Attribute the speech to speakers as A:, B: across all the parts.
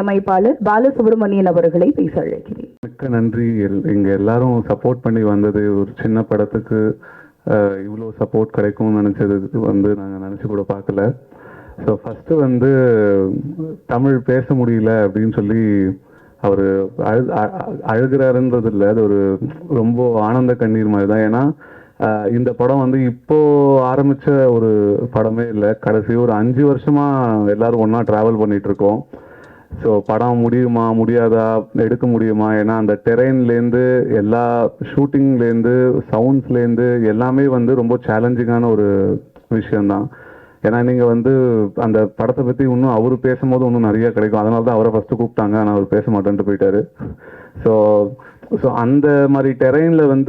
A: இசையமைப்பாளர் பாலசுப்ரமணியன் அவர்களை பேச அழைக்கிறேன்.
B: மிக்க நன்றி. இங்க எல்லாரும் சப்போர்ட் பண்ணி வந்தது. ஒரு சின்ன படத்துக்கு இவ்வளோ சப்போர்ட் கிடைக்கும்னு நினச்சதுக்கு நாங்கள் நினச்சி கூட பார்க்கல. ஸோ ஃபஸ்ட்டு தமிழ் பேச முடியல அப்படின்னு சொல்லி அவர் அழுகிறாருன்றது இல்லை, அது ஒரு ரொம்ப ஆனந்த கண்ணீர் மாதிரி தான். ஏன்னா இந்த படம் இப்போ ஆரம்பித்த ஒரு படமே இல்லை, கடைசி ஒரு 5 வருஷமாக எல்லாரும் ஒன்றா ட்ராவல் பண்ணிகிட்ருக்கோம். ஸோ படம் முடியுமா முடியாதா, எடுக்க முடியுமா, ஏன்னா அந்த டெரெயின்லேருந்து எல்லா ஷூட்டிங்லேருந்து சவுண்ட்ஸ்லேருந்து எல்லாமே ரொம்ப சேலஞ்சிங்கான ஒரு விஷயந்தான். ஏன்னா நீங்கள் அந்த படத்தை பற்றி இன்னும் அவர் பேசும்போது இன்னும் நிறையா கிடைக்கும். அதனால தான் அவரை ஃபஸ்ட்டு கூப்பிட்டாங்க, ஆனால் அவர் பேச மாட்டேன்ட்டு போயிட்டாரு. ஸோ அந்த மாதிரி டெரெயினில்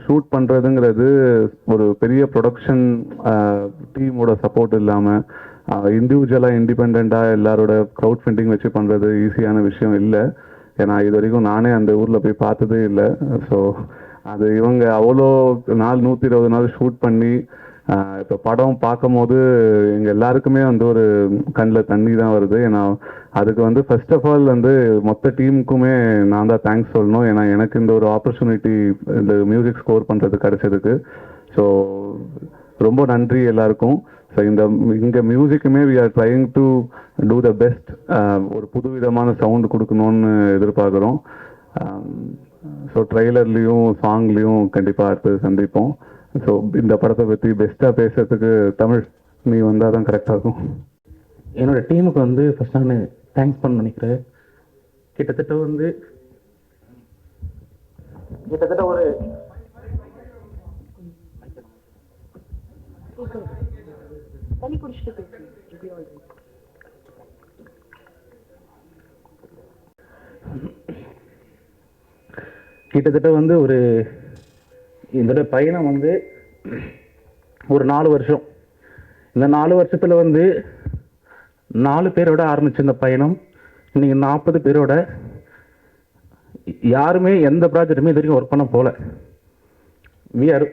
B: ஷூட் பண்ணுறதுங்கிறது ஒரு பெரிய ப்ரொடக்ஷன் டீமோட சப்போர்ட் இல்லாமல் இண்டிவிஜுவலாக இண்டிபெண்ட்டாக எல்லாரோட க்ரௌட் ஃபண்டிங் வச்சு பண்ணுறது ஈஸியான விஷயம் இல்லை. ஏன்னா இது வரைக்கும் நானே அந்த ஊரில் போய் பார்த்ததே இல்லை. ஸோ அது இவங்க அவ்வளோ 120 நாள் ஷூட் பண்ணி இப்போ படம் பார்க்கும் போது எங்கள் எல்லாருக்குமே ஒரு கண்ணில் தண்ணி தான் வருது. ஏன்னா அதுக்கு ஃபர்ஸ்ட் ஆஃப் ஆல் மொத்த டீமுக்குமே நான் தான் தேங்க்ஸ் சொல்லணும். ஏன்னா எனக்கு இந்த ஒரு ஆப்பர்ச்சுனிட்டி இந்த மியூசிக் ஸ்கோர் பண்ணுறது கிடைச்சதுக்கு. ஸோ ரொம்ப நன்றி எல்லாருக்கும். ஸோ இங்கே மியூசிக்குமே we are trying to do the best. ஒரு புதுவிதமான சவுண்டு கொடுக்கணும்னு எதிர்பார்க்குறோம். ஸோ ட்ரெய்லர்லேயும் சாங்லேயும் கண்டிப்பாக அடுத்து சந்திப்போம். ஸோ இந்த படத்தை பற்றி பெஸ்ட்டாக பேசுறதுக்கு தமிழ் நீ வந்தால் தான் கரெக்டாக இருக்கும்.
C: என்னோடய டீமுக்கு ஃபஸ்ட் நான் தேங்க்ஸ் பண்ண நினைக்கிறேன். கிட்டத்தட்ட ஒரு கிட்டத்தட்ட ஒரு இதோட பயணம் ஒரு 4 வருஷம். இந்த 4 வருஷத்தில் 4 பேரோட ஆரம்பிச்ச இந்த பயணம் இன்னைக்கு 40 பேரோட. யாருமே எந்த ப்ராஜெக்ட்டுமே இது வரைக்கும் ஒர்க் பண்ண போல. வி ஆர்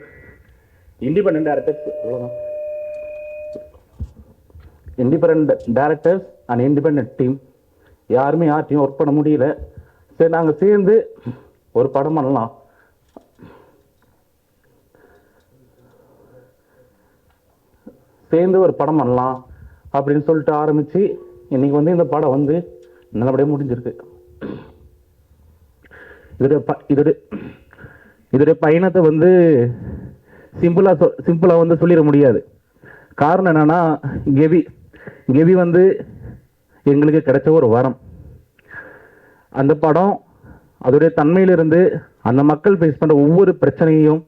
C: இண்டிபெண்டன்ட் டேரக்டர்ஸ், அவ்வளோதான். Independent directors and independent team. யாருமே யார்ட்டையும் ஒர்க் பண்ண முடியல. சரி, நாங்கள் சேர்ந்து ஒரு படம் பண்ணலாம், அப்படின்னு சொல்லிட்டு ஆரம்பித்து இன்னைக்கு இந்த படம் நல்லபடியாக முடிஞ்சிருக்கு. இதோடைய பயணத்தை சிம்பிளாக சொல்லிட முடியாது. காரணம் என்னன்னா, கெவி எங்களுக்கு கிடைச்ச ஒரு வரம். அந்த படம் அதோடைய தன்மையிலிருந்து அந்த மக்கள் ஃபேஸ் பண்ணுற ஒவ்வொரு பிரச்சனையும்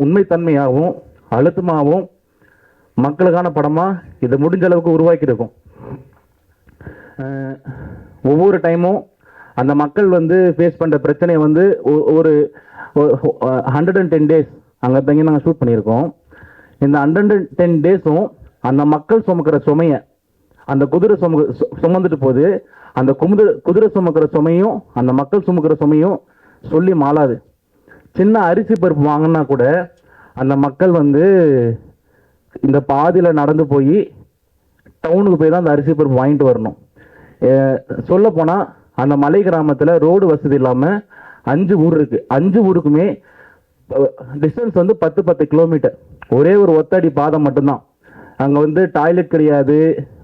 C: உண்மைத்தன்மையாகவும் அழுத்தமாகவும் மக்களுக்கான படமாக இதை முடிஞ்ச அளவுக்கு உருவாக்கியிருக்கும். ஒவ்வொரு டைமும் அந்த மக்கள் ஃபேஸ் பண்ணுற பிரச்சனையை ஒரு 110 டேஸ் அங்கே தங்கி நாங்கள் ஷூட் பண்ணியிருக்கோம். இந்த 110 டேஸும் அந்த மக்கள் சுமக்கிற சுமையை அந்த குதிரை சுமந்துட்டு போகுது. அந்த குதிரை சுமக்கிற சுமையும் அந்த மக்கள் சுமக்கிற சுமையும் சொல்லி மாளாது. சின்ன அரிசி பருப்பு வாங்கினா கூட அந்த மக்கள் இந்த பாதியில் நடந்து போய் டவுனுக்கு போய் தான் அந்த அரிசி பருப்பு வாங்கிட்டு வரணும். சொல்லப்போனால் அந்த மலை கிராமத்தில் ரோடு வசதி இல்லாமல் 5 ஊர் இருக்குது. 5 ஊருக்குமே டிஸ்டன்ஸ் 10 கிலோமீட்டர். ஒரே ஒரு ஒத்தடி பாதை மட்டும்தான். அங்கே டாய்லெட் கிடையாது,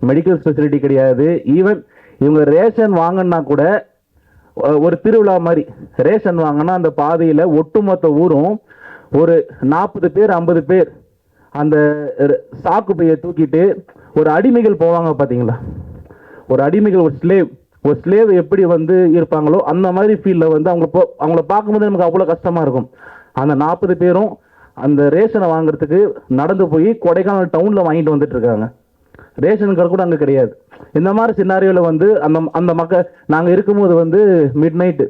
C: மெடிக்கல் ஃபெசிலிட்டி கிடையாது. ஈவன் இவங்க ரேஷன் வாங்கினா கூட ஒரு திருவிழா மாதிரி ரேஷன் வாங்கினா அந்த பாதையில் ஒட்டுமொத்த ஊரும் ஒரு 40 பேர் 50 பேர் அந்த சாக்கு பையை தூக்கிட்டு ஒரு அடிமைகள் போவாங்க பார்த்தீங்களா. ஒரு அடிமைகள், ஒரு ஸ்லேவ் எப்படி இருப்பாங்களோ அந்த மாதிரி ஃபீல்டில் அவங்கள பார்க்கும்போது நமக்கு அவ்வளோ கஷ்டமாக இருக்கும். அந்த 40 பேரும் அந்த ரேஷனை வாங்குறதுக்கு நடந்து போய் கொடைக்கானல் டவுனில் வாங்கிட்டு வந்துட்டு இருக்காங்க. ரேஷன் கடை கூட அங்கே கிடையாது. இந்த மாதிரி சினாரியோவில் அந்த மக்கள் நாங்கள் இருக்கும்போது மிட் நைட்டு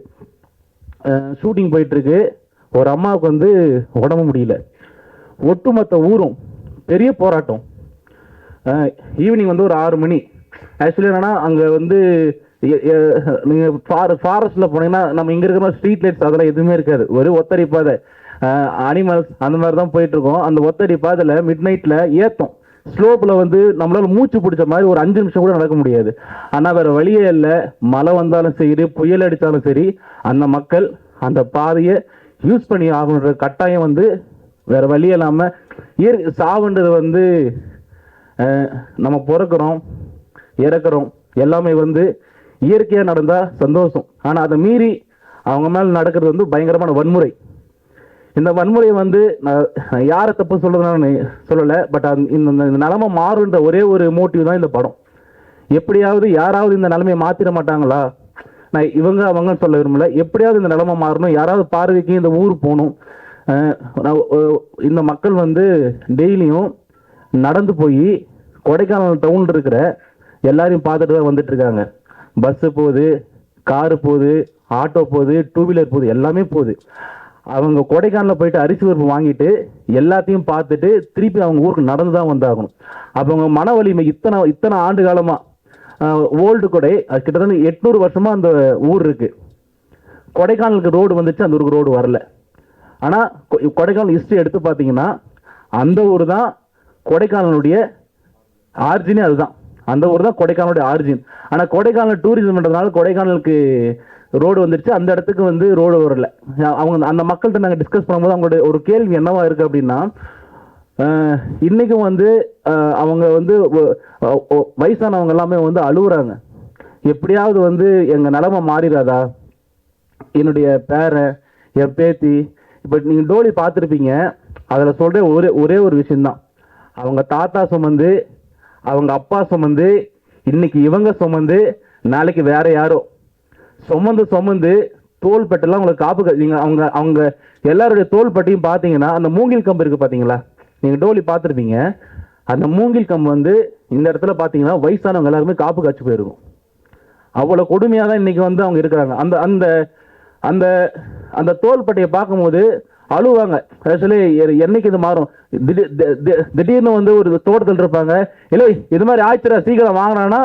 C: ஷூட்டிங் போயிட்டுருக்கு. ஒரு அம்மாவுக்கு உடம்பு முடியல. ஒட்டுமொத்த ஊரும் பெரிய போராட்டம். ஈவினிங் ஒரு 6 மணி. ஆக்சுவலி என்னன்னா, அங்கே நீங்கள் ஃபாரஸ்ட்டில் போனீங்கன்னா நம்ம இங்கே இருக்கிற ஸ்ட்ரீட் லைட்ஸ் அதெல்லாம் எதுவுமே இருக்காது. ஒரு ஒத்தடி பாதை, அனிமல்ஸ் அந்த மாதிரி தான் போயிட்டுருக்கோம். அந்த ஒத்தடி பாதையில் மிட் நைட்டில் ஏத்தம் ஸ்லோப்பில் வந்து நம்மளால மூச்சு பிடிச்ச மாதிரி ஒரு 5 நிமிஷம் கூட நடக்க முடியாது. ஆனால் வேற வழியே இல்லை, மழை வந்தாலும் சரி புயல் அடித்தாலும் சரி அந்த மக்கள் அந்த பாதையை யூஸ் பண்ணி ஆகணுன்ற கட்டாயம் வந்து வேற வழியே இல்லாமல் சாவுன்றது வந்து நம்ம பிறக்கிறோம் இறக்குறோம் எல்லாமே வந்து இயற்கையாக நடந்தால் சந்தோஷம். ஆனால் அதை மீறி அவங்க மேலே நடக்கிறது வந்து பயங்கரமான வன்முறை. இந்த வன்முறையை வந்து நான் யாரை தப்பு சொல்கிறதுன்னு சொல்லலை, பட் இந்த நிலைமை மாறுன்ற ஒரே ஒரு மோட்டிவ் தான் இந்த படம். எப்படியாவது யாராவது இந்த நிலைமையை மாற்றிட மாட்டாங்களா, நான் இவங்க அவங்கன்னு சொல்ல விரும்பல, எப்படியாவது இந்த நிலைமை மாறணும், யாராவது பார்வைக்கு இந்த ஊர் போகணும். இந்த மக்கள் வந்து டெய்லியும் நடந்து போய் கொடைக்கானல் டவுன் இருக்கிற எல்லாரையும் பார்த்துட்டு தான் வந்துட்டு இருக்காங்க. பஸ்ஸு போகுது, காரு போகுது, ஆட்டோ போகுது, 2 வீலர் போகுது, எல்லாமே போகுது. அவங்க கொடைக்கானலில் போயிட்டு அரிசி பருப்பு வாங்கிட்டு எல்லாத்தையும் பார்த்துட்டு திருப்பி அவங்க ஊருக்கு நடந்து தான் வந்தாகணும். அப்போ அவங்க மன வலிமை இத்தனை ஆண்டு காலமாக ஓல்டு கொடை, அது கிட்டத்தட்ட 800 வருஷமாக அந்த ஊர் இருக்குது. கொடைக்கானலுக்கு ரோடு வந்துச்சு, அந்த ஊருக்கு ரோடு வரல. ஆனால் கொடைக்கானல் ஹிஸ்ட்ரி எடுத்து பார்த்தீங்கன்னா அந்த ஊர் தான் கொடைக்கானலுடைய ஆர்ஜினே, அதுதான் அந்த ஊர் தான் கொடைக்கானலுடைய ஆர்ஜின். ஆனால் கொடைக்கானல் டூரிசம்ன்றதுனால கொடைக்கானலுக்கு ரோடு வந்துருச்சு, அந்த இடத்துக்கு வந்து ரோடு வரல. அவங்க அந்த மக்கள்கிட்ட நாங்கள் டிஸ்கஸ் பண்ணும்போது அவங்களுடைய ஒரு கேள்வி என்னவா இருக்குது அப்படின்னா, இன்றைக்கும் வந்து அவங்க வந்து வயசானவங்க எல்லாமே வந்து அழுகுறாங்க, எப்படியாவது வந்து எங்கள் நிலைமை மாறிடாதா, என்னுடைய பேரன் என் பேத்தி. இப்போ நீங்கள் டோலி பார்த்துருப்பீங்க, அதில் சொல்கிற ஒரே ஒரு விஷயந்தான், அவங்க தாத்தா சுமந்து அவங்க அப்பா சுமந்து இன்னைக்கு இவங்க சுமந்து நாளைக்கு வேற யாரோ சுமந்து தோள்பட்டெல்லாம் உங்களுக்கு காப்பு. நீங்கள் அவங்க எல்லாருடைய தோள்பட்டையும் பார்த்தீங்கன்னா அந்த மூங்கில் கம்பு இருக்குது பார்த்தீங்களா, நீங்கள் டோலி பார்த்துருப்பீங்க, அந்த மூங்கில் கம்பு வந்து இந்த இடத்துல பார்த்தீங்கன்னா வயசானவங்க எல்லாருமே காப்பு காய்ச்சி போயிருக்கும். அவ்வளோ கொடுமையாக தான் இன்னைக்கு வந்து அவங்க இருக்கிறாங்க. அந்த அந்த அந்த அந்த தோள்பட்டையை பார்க்கும்போது அழுவாங்க. ஆக்சுவலி என்னைக்கு இது மாறும், திடீர்னு வந்து ஒரு தோட்டத்தில் இருப்பாங்க, இல்லை இது மாதிரி ஆயிடுச்சுரா சீக்கிரம் வாங்கினான்னா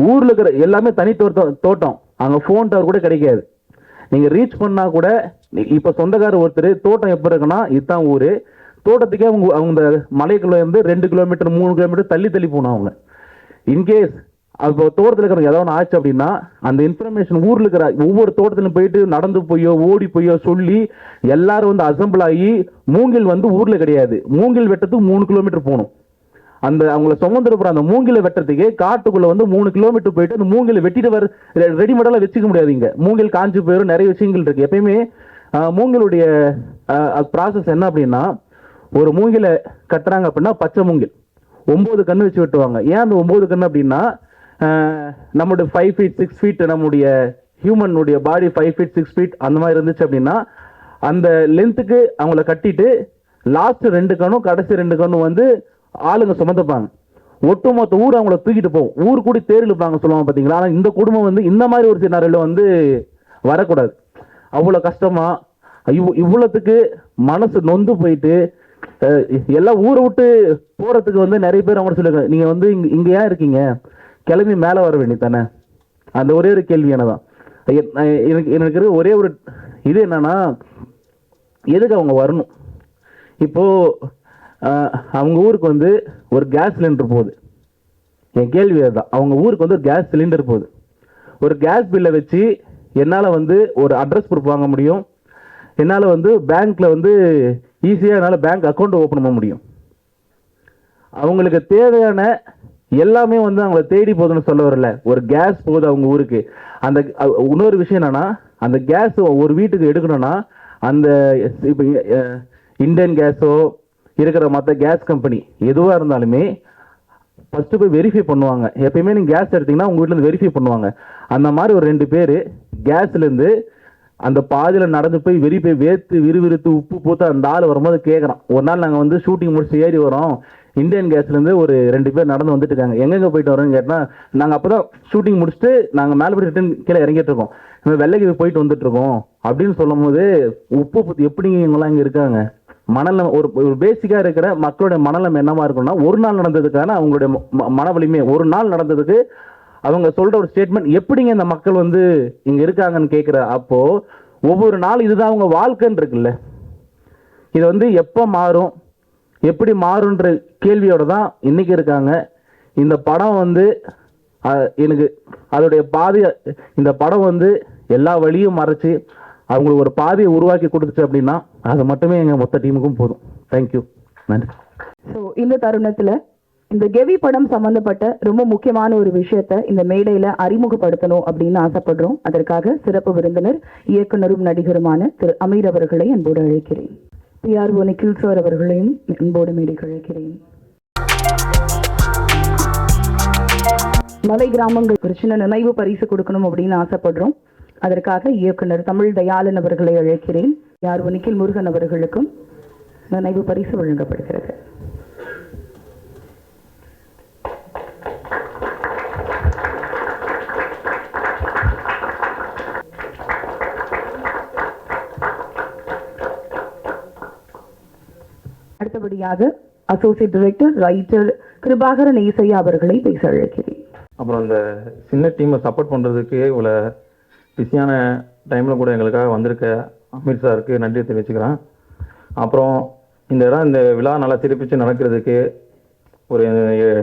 C: ஊரில் இருக்கிற எல்லாமே தனி தோட்டம், அங்கே ஃபோன் டவர் கூட கிடைக்காது. நீங்கள் ரீச் பண்ணால் கூட இப்போ சொந்தக்காரர் ஒருத்தர் தோட்டம் எப்போ இருக்குன்னா இதுதான் ஊர், தோட்டத்துக்கே அவங்க மலைக்குள்ள இருந்து 2 கிலோமீட்டர் 3 கிலோமீட்டர் தள்ளி போகணும். அவங்க இன்கேஸ் அப்போ தோட்டத்தில் இருக்கிறவங்க ஏதாவது ஆச்சு அப்படின்னா அந்த இன்ஃபர்மேஷன் ஊரில் இருக்கிற ஒவ்வொரு தோட்டத்திலும் போயிட்டு நடந்து போயோ ஓடி போயோ சொல்லி எல்லாரும் வந்து அசம்பிள் ஆகி, மூங்கில் வந்து ஊரில் கிடையாது, மூங்கில் வெட்டத்துக்கு 3 கிலோமீட்டர் போகணும். அந்த அவங்கள சுமந்துருப்புற அந்த மூங்கில வெட்டுறதுக்கு காட்டுக்குள்ள வந்து 3 கிலோமீட்டர் போயிட்டு அந்த மூங்கில வெட்டிட்டு ரெடிமேடெல்லாம் வச்சுக்க முடியாது. இங்க மூங்கில் காஞ்சி போயிடும், நிறைய விஷயங்கள் இருக்கு. எப்பயுமே மூங்கிலுடைய ப்ராசஸ் என்ன அப்படின்னா, ஒரு மூங்கில கட்டுறாங்க அப்படின்னா பச்சை மூங்கில் 9 கண்ணு வச்சு வெட்டுவாங்க. ஏன் அந்த 9 கண்ணு அப்படின்னா, நம்மளுடைய 5 feet 6 feet நம்முடைய ஹியூமனுடைய பாடி 5 feet 6 feet அந்த மாதிரி இருந்துச்சு அப்படின்னா அந்த லென்த்துக்கு அவங்கள கட்டிட்டு லாஸ்ட் 2 கண்ணும் கடைசி 2 கண்ணும் வந்து ஆளுங்க சுமந்துப்பாங்க. ஒட்டுமொத்த ஊர் அவங்கள தூக்கிட்டு போகும், ஊர் கூடி தேர் இழுப்பாங்க சொல்லுவாங்க பார்த்தீங்களா. ஆனால் இந்த குடும்பம் வந்து இந்த மாதிரி ஒரு சினாரியில் வந்து வரக்கூடாது. அவ்வளோ கஷ்டமா இவ்வளோத்துக்கு மனசு நொந்து போயிட்டு எல்லாம் ஊரை விட்டு போகிறதுக்கு வந்து நிறைய பேர் அவங்க சொல்லுவாங்க, நீங்கள் வந்து இங்கே ஏன் இருக்கீங்க, கிளம்பி மேலே வர வேண்டிய தானே. அந்த ஒரே ஒரு கேள்வி என்னதான் எனக்கு ஒரே ஒரு இது என்னன்னா, எதுக்கு அவங்க வரணும். இப்போது அவங்க ஊருக்கு வந்து ஒரு கேஸ் சிலிண்டர் போகுது, என் கேள்வி அதுதான். அவங்க ஊருக்கு வந்து ஒரு கேஸ் சிலிண்டர் போகுது, ஒரு கேஸ் பில்லை வச்சு என்னால் வந்து ஒரு அட்ரஸ் ப்ரூஃப் வாங்க முடியும், என்னால் வந்து பேங்க்கில் வந்து ஈஸியாக என்னால் பேங்க் அக்கௌண்ட் ஓப்பன் பண்ண முடியும். அவங்களுக்கு தேவையான எல்லாமே வந்து அவங்கள தேடி போகுதுன்னு சொல்ல வரல, ஒரு கேஸ் போகுது அவங்க ஊருக்கு. அந்த இன்னொரு விஷயம் என்னன்னா, அந்த கேஸ் ஒரு வீட்டுக்கு எடுக்கணும்னா அந்த இப்போ இந்தியன் கேஸோ இருக்கிற மற்ற கேஸ் கம்பெனி எதுவாக இருந்தாலுமே ஃபஸ்ட்டு போய் வெரிஃபை பண்ணுவாங்க. எப்பயுமே நீங்கள் கேஸ் எடுத்தீங்கன்னா உங்கள் வீட்டிலேருந்து வெரிஃபை பண்ணுவாங்க. அந்த மாதிரி ஒரு 2 பேர் கேஸ்லேருந்து அந்த பாதியில் நடந்து போய் வெரிஃபை விறுவிறுத்து உப்பு போட்டு அந்த ஆள் வரும்போது கேட்குறான். ஒரு நாள் நாங்கள் வந்து ஷூட்டிங் முடிச்சு ஏறி வரோம், இந்தியன் கேஸ்லேருந்து ஒரு 2 பேர் நடந்து வந்துட்டு இருக்காங்க, எங்கெங்கே போயிட்டு வரோன்னு கேட்டால் நாங்கள் அப்போ தான் ஷூட்டிங் முடிச்சுட்டு நாங்கள் மேலே போய் ரிட்டன் கீழே இறங்கிட்டு இருக்கோம், நம்ம வெள்ளைக்கு போயிட்டு வந்துட்டு இருக்கோம் அப்படின்னு சொல்லும் போது உப்பு பற்றி எப்படிங்க இவங்கெல்லாம் இங்கே இருக்காங்க. மனநலம் ஒரு பேசிக்காக இருக்கிற மக்களுடைய மனநலம் என்னவா இருக்குன்னா, ஒரு நாள் நடந்ததுக்கான அவங்களுடைய மன வலிமை, ஒரு நாள் நடந்ததுக்கு அவங்க சொல்ற ஒரு ஸ்டேட்மெண்ட், எப்படிங்க இந்த மக்கள் வந்து இங்க இருக்காங்கன்னு கேட்குற அப்போ ஒவ்வொரு நாள் இதுதான் அவங்க வாழ்க்கைன்னு இருக்குல்ல. இது வந்து எப்போ மாறும், எப்படி மாறுன்ற கேள்வியோட தான் இன்னைக்கு இருக்காங்க. இந்த படம் வந்து எனக்கு அதோடைய பாதி, இந்த படம் வந்து எல்லா வழியும் மறைச்சு அவங்களுக்கு ஒரு பாதையை உருவாக்கி கொடுத்துச்சு அப்படின்னா அது மட்டுமே எங்கள் மொத்த டீமுக்கும் போதும். தேங்க்யூ, நன்றி.
A: ஸோ இந்த தருணத்துல இந்த கெவி படம் சம்பந்தப்பட்ட ரொம்ப முக்கியமான ஒரு விஷயத்த இந்த மேடையில அறிமுகப்படுத்தணும் அப்படின்னு ஆசைப்படுறோம். அதற்காக சிறப்பு விருந்தினர் இயக்குனரும் நடிகருமான திரு அமீர் அவர்களை அன்போடு அழைக்கிறேன். PRO நிக்கில் சார் அவர்களையும் அன்போடு மேடைக்கு அழைக்கிறேன். மலை கிராமங்கள் ஒரு சின்ன நினைவு பரிசு கொடுக்கணும் அப்படின்னு ஆசைப்படுறோம். அதற்காக இயக்குனர் தமிழ் தயாளன் அவர்களை அழைக்கிறேன். PRO நிக்கில் முருகன் அவர்களுக்கும் நினைவு பரிசு வழங்கப்படுகிறது. அடுத்தபடியாக அசோசியேட் டைரக்டர் ரைட்டர் கிருபாகரன் ஈசையா அவர்களை பேச அழைக்கிறேன்.
D: அப்புறம் இந்த சின்ன டீமை சப்போர்ட் பண்ணுறதுக்கு இவ்வளோ பிஸியான டைமில் கூட எங்களுக்காக வந்திருக்க அமீர் சாருக்கு நன்றி தெரிவிச்சுக்கிறேன். அப்புறம் இந்த இடம், இந்த விழா நல்லா சிறப்பிச்சு நடக்கிறதுக்கு ஒரு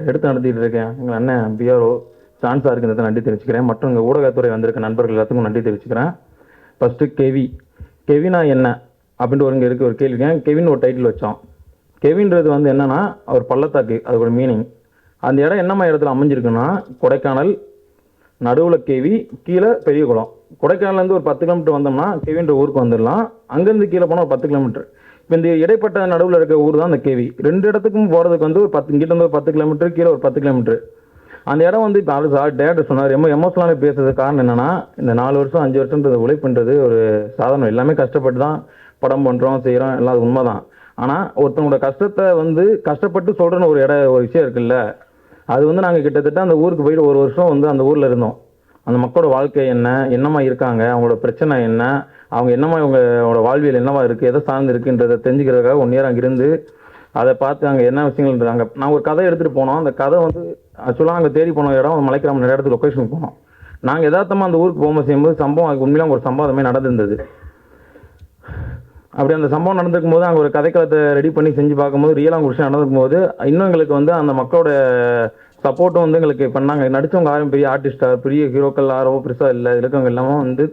D: எடுத்து நடத்திட்டு இருக்கேன் எங்கள் அண்ணன் PRO சான் சாருக்கு இந்த நன்றி தெரிவிச்சுக்கிறேன். மற்றும் எங்கள் ஊடகத்துறை வந்திருக்க நண்பர்கள் எல்லாத்துக்கும் நன்றி தெரிவிச்சுக்கிறேன். ஃபஸ்ட்டு கெவினா என்ன அப்படின்ட்டு ஒரு இங்கே இருக்க ஒரு கேள்வி. கெவின் ஒரு டைட்டில் வச்சோம். கெவின்றது வந்து என்னன்னா அவர் பள்ளத்தாக்கு, அதுக்கு ஒரு மீனிங். அந்த இடம் என்னம்மா இடத்துல அமைஞ்சிருக்குன்னா கொடைக்கானல், நடுவில் கேவி, கீழே பெரிய குளம். கொடைக்கானல்லேருந்து ஒரு 10 கிலோமீட்டர் வந்தோம்னா கேவின்ற ஊருக்கு வந்துடலாம். அங்கேருந்து கீழே போனால் ஒரு 10 கிலோமீட்டர். இப்போ இந்த இடைப்பட்ட நடுவில் இருக்க ஊர் தான் அந்த கேவி. ரெண்டு இடத்துக்கும் போகிறதுக்கு வந்து ஒரு 10, இங்கிட்ட வந்து ஒரு 10 கிலோமீட்டர், கீழே ஒரு 10 கிலோமீட்டர். அந்த இடம் வந்து இப்போ டேரக்டர் சொன்னார், ரொம்ப எமோஷனலாக பேசுறதுக்கு காரணம் என்னன்னா, இந்த 4 வருஷம் 5 வருஷன்றது உழைப்புன்றது ஒரு சாதாரணம். எல்லாமே கஷ்டப்பட்டு தான் படம் பண்ணுறோம், செய்கிறோம், எல்லாம் அது உண்மை தான். ஆனால் ஒருத்தவங்களோட கஷ்டத்தை வந்து கஷ்டப்பட்டு சொல்கிறன்னு ஒரு விஷயம் இருக்குல்ல, அது வந்து நாங்கள் கிட்டத்தட்ட அந்த ஊருக்கு போயிட்டு 1 வருஷம் வந்து அந்த ஊரில் இருந்தோம். அந்த மக்களோட வாழ்க்கை என்ன, என்னமா இருக்காங்க, அவங்களோட பிரச்சனை என்ன, அவங்க என்னமா இவங்களோட வாழ்வியல் என்னவா இருக்குது, எதை சார்ந்து இருக்குன்றதை தெரிஞ்சுக்கிறதுக்காக 1 இயர் அங்கே இருந்து அதை பார்த்து அங்கே என்ன விஷயங்கள் அங்கே நாங்கள் ஒரு கதை எடுத்துகிட்டு போனோம். அந்த கதை வந்து ஆக்சுவலாக நாங்கள் தேடி போன இடம் மலைக்கிராமம், நிறைய இடத்துக்கு லொக்கேஷனுக்கு போனோம். நாங்கள் யதார்த்தமாக அந்த ஊருக்கு போகும்போது செய்யும்போது சம்பவம், அதுக்கு உண்மையில ஒரு சம்பவமே நடந்திருந்தது. அப்படி அந்த சம்பவம் நடந்திருக்கும் போது அங்கே ஒரு கதைக்களத்தை ரெடி பண்ணி செஞ்சு பார்க்கும்போது ரியலாக ஒரு விஷயம் நடந்திருக்கும் போது இன்னும் எங்களுக்கு வந்து அந்த மக்களோட சப்போர்ட்டும் வந்து எங்களுக்கு பண்ணாங்க. நடித்தவங்க யாரும் பெரிய ஆர்டிஸ்டாக, பெரிய ஹீரோக்கள் யாரும் பெருசாக இல்லை. இருக்கவங்க எல்லாமே வந்து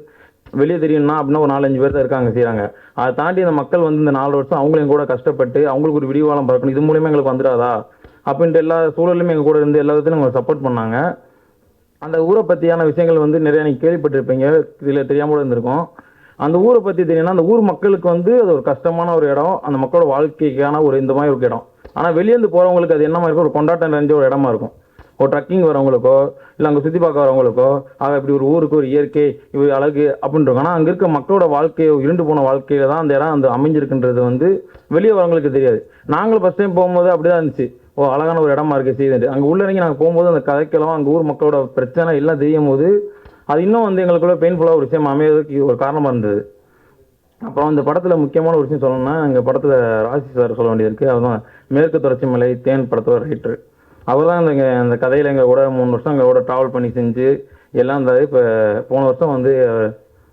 D: வெளியே தெரியும்னா அப்படின்னா ஒரு 4-5 பேர் தான் இருக்காங்க, செய்கிறாங்க. அதை தாண்டி அந்த மக்கள் வந்து இந்த 4 வருஷம் அவங்களையும் கூட கஷ்டப்பட்டு அவங்களுக்கு ஒரு விடிவாளம் பார்க்கணும், இது மூலியமாக எங்களுக்கு வந்துடாதா அப்படின்ட்டு எல்லா சூழலுமே எங்கள் கூட இருந்து எல்லா விதத்திலும் எங்களுக்கு சப்போர்ட் பண்ணாங்க. அந்த ஊரை பற்றியான விஷயங்கள் வந்து நிறையா நீங்கள் கேள்விப்பட்டிருப்பீங்க, இதில் தெரியாமல் கூட இருந்திருக்கும். அந்த ஊரை பற்றி தெரியும்னா அந்த ஊர் மக்களுக்கு வந்து அது ஒரு கஷ்டமான ஒரு இடம், அந்த மக்களோட வாழ்க்கைக்கான ஒரு இந்த மாதிரி ஒரு இடம். ஆனால் வெளியேந்து போகிறவங்களுக்கு அது என்னமா இருக்கும், ஒரு கொண்டாட்டம் நிறைஞ்ச ஒரு இடமா இருக்கும். ஒரு ட்ரக்கிங் வரவங்களுக்கோ இல்லை அங்கே சுற்றி பார்க்க வரவங்களுக்கோ இப்படி ஒரு ஊருக்கு ஒரு இயற்கை இவ்வளோ அழகு அப்படின்றோம். ஆனால் அங்கே இருக்க மக்களோட வாழ்க்கையை, இருண்டு போன வாழ்க்கையில தான் அந்த இடம் அந்த அமைஞ்சிருக்குன்றது வந்து வெளியே வரவங்களுக்கு தெரியாது. நாங்களும் ஃபஸ்ட் டைம் போகும்போது அப்படி தான் இருந்துச்சு, அழகான ஒரு இடமா இருக்குது செய்து. அங்கே உள்ள இறங்கி நாங்கள் போகும்போது அந்த கதைக்கெல்லாம் அங்கே ஊர் மக்களோட பிரச்சனை எல்லாம் தெரியும் போது அது இன்னும் வந்து எங்களுக்குள்ள பெயின்ஃபுல்லாக ஒரு விஷயம் அமையறதுக்கு ஒரு காரணமாக இருந்தது. அப்புறம் இந்த படத்தில் முக்கியமான ஒரு விஷயம் சொல்லணும்னா, எங்கள் படத்தில் ராசி சார் சொல்ல வேண்டியது. அவர் தான் மேற்கு தொடர்ச்சி மலை தேன் படத்தோட ரைட்டர். அவர் தான் அந்த கதையில் எங்கள் கூட 3 வருஷம் எங்கள் கூட ட்ராவல் பண்ணி செஞ்சு எல்லாம் இருந்தார். இப்போ போன வருஷம் வந்து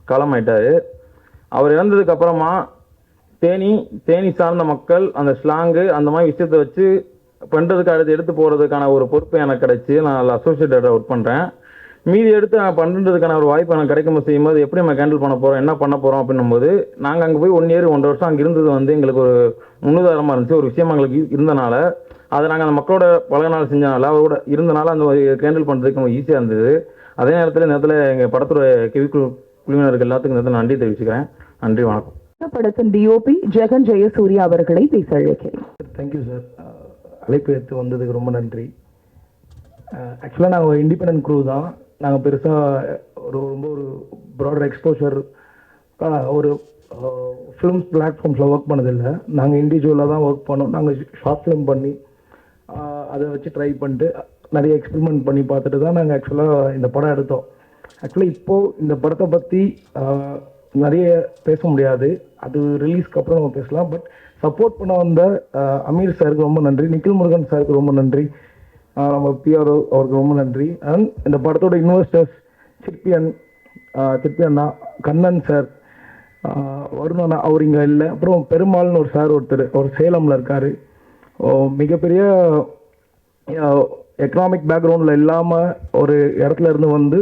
D: காலமாயிட்டார். அவர் இறந்ததுக்கு அப்புறமா தேனி சார்ந்த மக்கள் அந்த ஸ்லாங்கு அந்த மாதிரி விஷயத்தை வச்சு பண்ணுறதுக்கு அடுத்து எடுத்து போகிறதுக்கான ஒரு பொறுப்பு எனக்கு கிடைச்சி நான் அசோசியேட் டைரக்டர் ஒர்க் பண்ணுறேன். மீதி எடுத்து நான் பண்ணுறதுக்கான ஒரு வாய்ப்பு எனக்கு கிடைக்கும் செய்யும்போது எப்படி நம்ம ஹேண்டில் பண்ண போகிறோம், என்ன பண்ண போகிறோம் அப்படின்னும் போது நாங்கள் அங்கே போய் 1 இயர் 1.5 வருஷம் அங்கே இருந்தது வந்து எங்களுக்கு ஒரு முன்னுதாரணமாக இருந்துச்சு. ஒரு விஷயம் எங்களுக்கு இருந்தனால அதை நாங்கள் அந்த மக்களோட பல நாள் செஞ்சனால அவரோட இருந்தனால அந்த ஹேண்டில் பண்ணுறதுக்கு ரொம்ப ஈஸியாக இருந்தது. அதே நேரத்தில் எங்கள் படத்தோட குழுவினருக்கு எல்லாத்துக்கும் நேரத்தில் நன்றி தெரிவிச்சுக்கிறேன். நன்றி, வணக்கம்.
A: படத்தின் DOP ஜெகன் ஜெயசூர்யா அவர்களை பேச அழைக்கிறேன்.
E: தேங்க்யூ சார், அழைப்பு எடுத்து வந்ததுக்கு ரொம்ப நன்றி. ஆக்சுவலாக நாங்கள் ஒரு இண்டிபெண்டன்ட் குரூ தான். நாங்கள் பெருசாக ரொம்ப ஒரு ப்ராடர் எக்ஸ்போஷர் ஒரு ஃபிலிம்ஸ் பிளாட்ஃபார்ம்ஸில் ஒர்க் பண்ணதில்லை. நாங்கள் இண்டிவிஜுவலாக தான் ஒர்க் பண்ணோம். நாங்கள் ஷார்ட் ஃபிலிம் பண்ணி அதை வச்சு ட்ரை பண்ணிட்டு நிறைய எக்ஸ்பெரிமெண்ட் பண்ணி பார்த்துட்டு தான் நாங்கள் ஆக்சுவலாக இந்த படம் எடுத்தோம். ஆக்சுவலாக இப்போது இந்த படத்தை பற்றி நிறைய பேச முடியாது, அது ரிலீஸ்க்கு அப்புறம் நம்ம பேசலாம். பட் சப்போர்ட் பண்ண வந்த அமீர் சாருக்கு ரொம்ப நன்றி, நிக்கில் முருகன் சாருக்கு ரொம்ப நன்றி, நம்ம PRO அவருக்கு ரொம்ப நன்றி. அண்ட் இந்த படத்தோட இன்வெஸ்டர்ஸ் சிற்பி அண்ணா, கண்ணன் சார், வருண் அண்ணா அவர் இங்கே இல்லை, அப்புறம் பெருமாள்னு ஒரு சார் ஒருத்தர் சேலமில் இருக்கார், மிகப்பெரிய எக்கனாமிக் பேக்ரவுண்டில் இல்லாமல் ஒரு இடத்துல இருந்து வந்து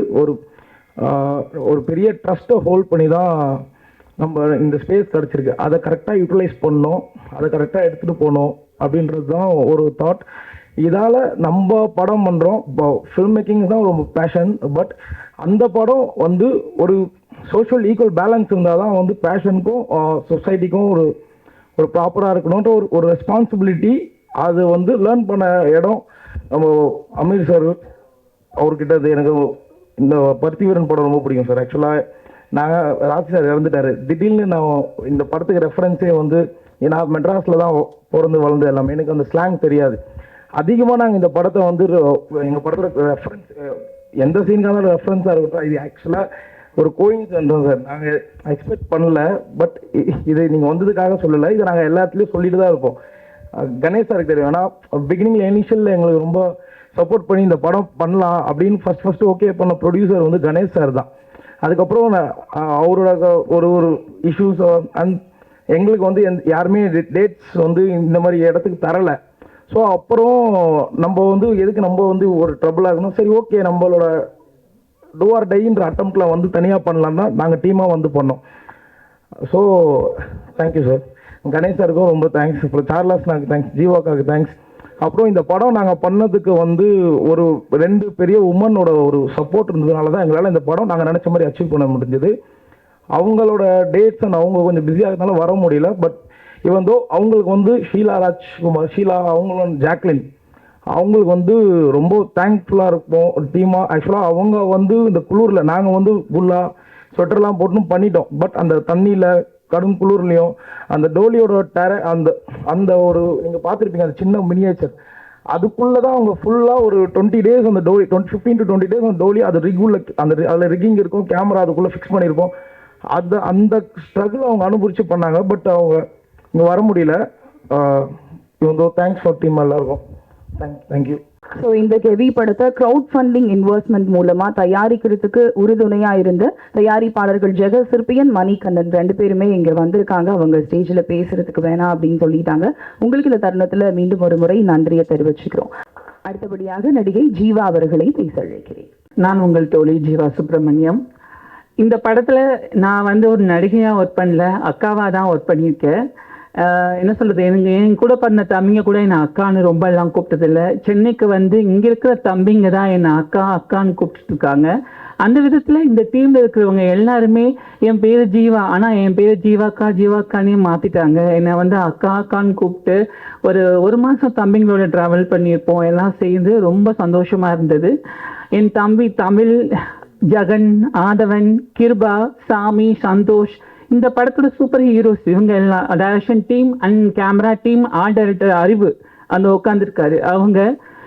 E: ஒரு பெரிய ட்ரஸ்ட்டை ஹோல்ட் பண்ணி தான் நம்ம இந்த ஸ்பேஸ் கிடச்சிருக்கு. அதை கரெக்டாக யூட்டிலைஸ் பண்ணோம், அதை கரெக்டாக எடுத்துகிட்டு போகணும் அப்படின்றது தான் ஒரு தாட். இதால் நம்ம படம் பண்ணுறோம், ஃபில்ம் மேக்கிங் தான் ரொம்ப பேஷன். பட் அந்த படம் வந்து ஒரு சோஷியல் ஈக்குவல் பேலன்ஸ் இருந்தால் தான் வந்து பேஷனுக்கும் சொசைட்டிக்கும் ஒரு ப்ராப்பராக இருக்கணுன்ற ஒரு ரெஸ்பான்சிபிலிட்டி. அது வந்து லேர்ன் பண்ண இடம் நம்ம அமீர் சார் அவர்கிட்ட. எனக்கு இந்த பருத்திவீரன் படம் ரொம்ப பிடிக்கும் சார். ஆக்சுவலாக நாங்கள் ராஜ் சார் இறந்துட்டார், திடீர்னு நான் இந்த படத்துக்கு ரெஃபரன்ஸே வந்து நான் மெட்ராஸில் தான் பிறந்து வளர்ந்து எல்லாமே, எனக்கு அந்த ஸ்லாங் தெரியாது. அதிகமாக நாங்கள் இந்த படத்தை வந்து எங்கள் படத்தில் ரெஃபரன்ஸ் எந்த சீனுக்கான ரெஃபரன்ஸாக இருக்கட்டும், இது ஆக்சுவலாக ஒரு கோயின்சிடன்ஸ் தான் சார். நாங்கள் எக்ஸ்பெக்ட் பண்ணல, பட் இது நீங்கள் வந்ததுக்காக சொல்லலை, இதை நாங்கள் எல்லாத்துலேயும் சொல்லிட்டு தான் இருப்போம். கணேஷ் சாருக்கு தெரியும், ஏன்னா பிகினிங்கில் இனிஷியலில் எங்களுக்கு ரொம்ப சப்போர்ட் பண்ணி இந்த படம் பண்ணலாம் அப்படின்னு ஃபஸ்ட்டு ஓகே பண்ண ப்ரொடியூசர் வந்து கணேஷ் சார் தான். அதுக்கப்புறம் அவரோட ஒரு இஷ்யூஸ் அண்ட் எங்களுக்கு வந்து யாருமே டேட்ஸ் வந்து இந்த மாதிரி இடத்துக்கு தரலை. ஸோ அப்புறம் நம்ம வந்து எதுக்கு நம்ம வந்து ஒரு ட்ரபிள் ஆகணும், சரி ஓகே நம்மளோட டூ ஆர் டைன்ற அட்டம்ப்டில் வந்து தனியாக பண்ணலாம் தான் நாங்கள் டீமாக வந்து பண்ணோம். So thank you sir. கணேஷ் சாருக்கும் ரொம்ப தேங்க்ஸ், அப்புறம் சார்லாஸ்னாக்கு தேங்க்ஸ், ஜீவாக்காவுக்கு தேங்க்ஸ். அப்புறம் இந்த படம் நாங்கள் பண்ணதுக்கு வந்து ஒரு 2 பெரிய உமனோட ஒரு சப்போர்ட் இருந்ததுனால தான் எங்களால் இந்த படம் நாங்கள் நினச்ச மாதிரி அச்சீவ் பண்ண முடிஞ்சது. அவங்களோட டேட்ஸ் அண்ட் அவங்க கொஞ்சம் பிஸியாக இருந்தாலும் வர முடியல. பட் இவன் அவங்களுக்கு வந்து ஷீலா ராஜ்குமார், ஷீலா அவங்களும் ஜாக்லின் அவங்களுக்கு வந்து ரொம்ப தேங்க்ஃபுல்லாக இருப்போம் ஒரு டீமாக. ஆக்சுவலாக அவங்க வந்து இந்த குளிரில் நாங்கள் வந்து ஃபுல்லாக ஸ்வெட்டர்லாம் போட்டுன்னு பண்ணிட்டோம். பட் அந்த தண்ணியில் கடும் குளிர்லையும் அந்த டோலியோட அந்த ஒரு நீங்கள் பார்த்துருப்பீங்க அந்த சின்ன மினியேச்சர், அதுக்குள்ளே தான் அவங்க ஃபுல்லாக ஒரு 20 days அந்த டோலி 15 to 20 days அந்த டோலி அது ரிகுள்ள அதில் ரிக்கிங் இருக்கும், கேமரா அதுக்குள்ளே ஃபிக்ஸ் பண்ணியிருப்போம். அந்த ஸ்ட்ரகிள் அவங்க அனுபவிச்சு பண்ணாங்க. பட் அவங்க இங்கே வர முடியல. இவங்க தேங்க்ஸ் ஃபார் டீம் எல்லாருக்கும் தேங்க்யூ.
A: ஸோ இந்த கெவி படத்தை க்ரௌட் ஃபண்டிங் இன்வெஸ்ட்மெண்ட் மூலமா தயாரிக்கிறதுக்கு உறுதுணையா இருந்த தயாரிப்பாளர்கள் ஜெகத் சிற்பியன், மணிகண்ணன் 2 பேருமே இங்க வந்திருக்காங்க. அவங்க ஸ்டேஜ்ல பேசுறதுக்கு வேணாம் அப்படின்னு சொல்லிட்டாங்க. உங்களுக்கு இந்த தருணத்துல மீண்டும் ஒரு முறை நன்றியை தெரிவிச்சுக்கிறோம். அடுத்தபடியாக நடிகை ஜீவா அவர்களை பேச அழைக்கிறேன்.
F: நான் உங்கள் தோழி ஜீவா சுப்பிரமணியம். இந்த படத்துல நான் வந்து ஒரு நடிகையா ஒர்க் பண்ணல, அக்காவா தான் ஒர்க் பண்ணியிருக்கேன். என்ன சொல்றது, எனக்கு என் கூட பண்ண தம்பிங்க கூட என்னை அக்கான்னு ரொம்ப எல்லாம் கூப்பிட்டதில்லை. சென்னைக்கு வந்து இங்க இருக்கிற தம்பிங்க தான் என்னை அக்கான்னு கூப்பிட்டு இருக்காங்க. அந்த விதத்துல இந்த டீம்ல இருக்கிறவங்க எல்லாருமே என் பேரு ஜீவா, ஆனா என் பேரு ஜீவாக்கானே மாத்திட்டாங்க. என்னை வந்து அக்கான்னு கூப்பிட்டு ஒரு மாசம் தம்பிங்களோட டிராவல் பண்ணியிருப்போம். எல்லாம் சேர்ந்து ரொம்ப சந்தோஷமா இருந்தது. என் தம்பி தமிழ், ஜகன், ஆதவன், கிருபா, சாமி, சந்தோஷ், இந்த படத்தோட சூப்பர் ஹீரோஸ் இவங்க எல்லாம். Direction team and camera team, art director அறிவு அந்த உட்காந்துருக்காரு. அவங்க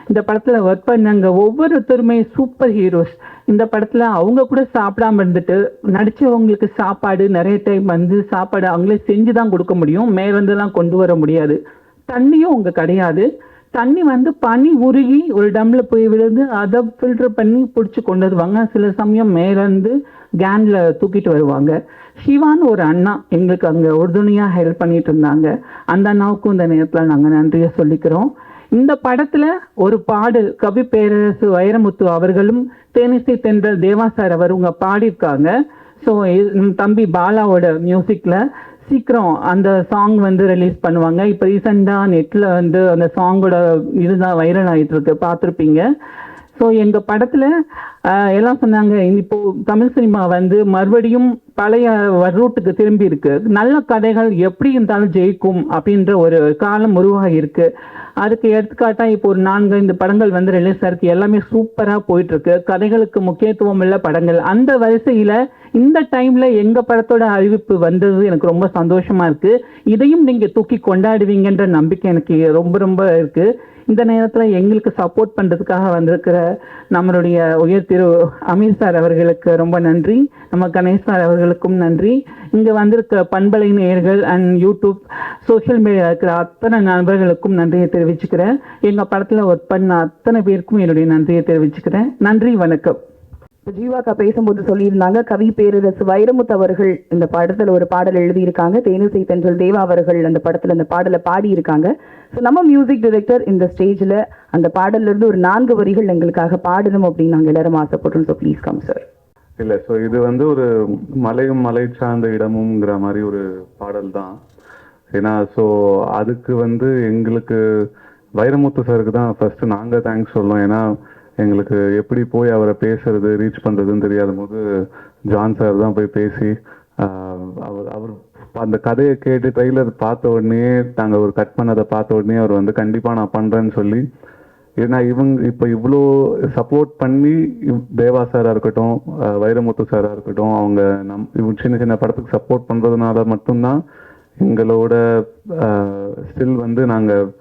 F: இந்த படத்துல ஒர்க் பண்ணாங்க. ஒவ்வொருத்தருமே சூப்பர் ஹீரோஸ். இந்த படத்துல அவங்க கூட சாப்பிடாம இருந்துட்டு நடிச்சவங்களுக்கு சாப்பாடு நிறைய டைம் வந்து சாப்பாடு அவங்களே செஞ்சு தான் கொடுக்க முடியும், மேலேருந்துலாம் கொண்டு வர முடியாது. தண்ணியும் அவங்க கிடையாது. தண்ணி வந்து பனி உருகி ஒரு டம்ல போய் விழுந்து அதை ஃபில்டர் பண்ணி பிடிச்சி கொண்டு வருவாங்க. சில சமயம் மேலேருந்து கேன்ல தூக்கிட்டு வருவாங்க. சிவான்னு ஒரு அண்ணா எங்களுக்கு அங்கே உறுதுணையாக ஹெல்ப் பண்ணிட்டு இருந்தாங்க. அந்த அண்ணாவுக்கும் இந்த நேரத்தில் நாங்கள் நன்றியை சொல்லிக்கிறோம். இந்த படத்துல ஒரு பாடல் கவி பேரரசு வைரமுத்து அவர்களும் தேனிசை தென்றல் தேவா சார் அவங்க பாடியிருக்காங்க. ஸோ தம்பி பாலாவோட மியூசிக்ல சீக்கிரம் அந்த சாங் வந்து ரிலீஸ் பண்ணுவாங்க. இப்போ ரீசெண்டாக நெட்டில் வந்து அந்த சாங்கோட இதுதான் வைரல் ஆகிட்டு இருக்கு, பார்த்துருப்பீங்க. ஸோ எங்கள் படத்தில் எல்லாம் சொன்னாங்க, இப்போ தமிழ் சினிமா வந்து மறுபடியும் பழைய ரூட்டுக்கு திரும்பி இருக்கு, நல்ல கதைகள் எப்படி இருந்தாலும் ஜெயிக்கும் அப்படின்ற ஒரு காலம் உருவாகி இருக்கு. அதுக்கு எடுத்துக்காட்டா இப்போ ஒரு 4-5 படங்கள் வந்து ரிலீஸ் ஆயிருக்கு. எல்லாமே சூப்பராக போயிட்டு இருக்கு. கதைகளுக்கு முக்கியத்துவம் உள்ள படங்கள். அந்த வரிசையில இந்த டைம்ல எங்க படத்தோட அறிவிப்பு வந்தது எனக்கு ரொம்ப சந்தோஷமா இருக்கு. இதையும் நீங்க தூக்கி கொண்டாடுவீங்கன்ற நம்பிக்கை எனக்கு ரொம்ப ரொம்ப இருக்கு. இந்த நேரத்தில் எங்களுக்கு சப்போர்ட் பண்ணுறதுக்காக வந்திருக்கிற நம்மளுடைய உயர் திரு அமீர் சார் அவர்களுக்கு ரொம்ப நன்றி. நம்ம கணேஷ் சார் அவர்களுக்கும் நன்றி. இங்கே வந்திருக்க பண்பலை நேயர்கள் அண்ட் யூடியூப் சோஷியல் மீடியா இருக்கிற அத்தனை நண்பர்களுக்கும் நன்றியை தெரிவிச்சுக்கிறேன். எங்கள் படத்தில் ஒர்க் பண்ண அத்தனை பேருக்கும் என்னுடைய நன்றியை தெரிவிச்சுக்கிறேன். நன்றி, வணக்கம்.
A: இப்ப ஜீவாக்கா பேசும்போது சொல்லியிருந்தாங்க, கவி பேரரசு வைரமுத்து அவர்கள் இந்த படத்துல ஒரு பாடல் எழுதியிருக்காங்க, தேனிசை தென்றல் தேவா அவர்கள் அந்த படத்துல அந்த பாடலை பாடியிருக்காங்க. ஸோ நம்ம மியூசிக் டைரக்டர் இந்த ஸ்டேஜ்ல அந்த பாடல்ல இருந்து ஒரு 4 வரிகள் எங்களுக்காக பாடணும் அப்படின்னு நாங்க எல்லாரும் ஆசைப்படுறோம். So please come sir.
B: இல்லை, ஸோ இது வந்து ஒரு மலையும் மலை சார்ந்த இடமுங்கிற மாதிரி ஒரு பாடல் தான். ஏன்னா ஸோ அதுக்கு வந்து எங்களுக்கு வைரமுத்து சாருக்கு தான் ஃபர்ஸ்ட் நாங்கள் தேங்க்ஸ் சொல்லணும். ஏன்னா எங்களுக்கு எப்படி போய் அவரை பேசுறது ரீச் பண்ணுறதுன்னு தெரியாத போது ஜான் சார் தான் போய் பேசி அவர் அந்த கதையை கேட்டு ட்ரெய்லர் பார்த்த உடனே நாங்கள் ஒரு கட் பண்ணதை பார்த்த உடனே அவர் வந்து கண்டிப்பாக நான் பண்ணுறேன்னு சொல்லி, ஏன்னா இப்போ இவ்வளோ சப்போர்ட் பண்ணி தேவா சாராக இருக்கட்டும், வைரமுத்து சாராக இருக்கட்டும், அவங்க சின்ன சின்ன படத்துக்கு சப்போர்ட் பண்ணுறதுனால மட்டும்தான் எங்களோட ஸ்டில் வந்து நாங்கள்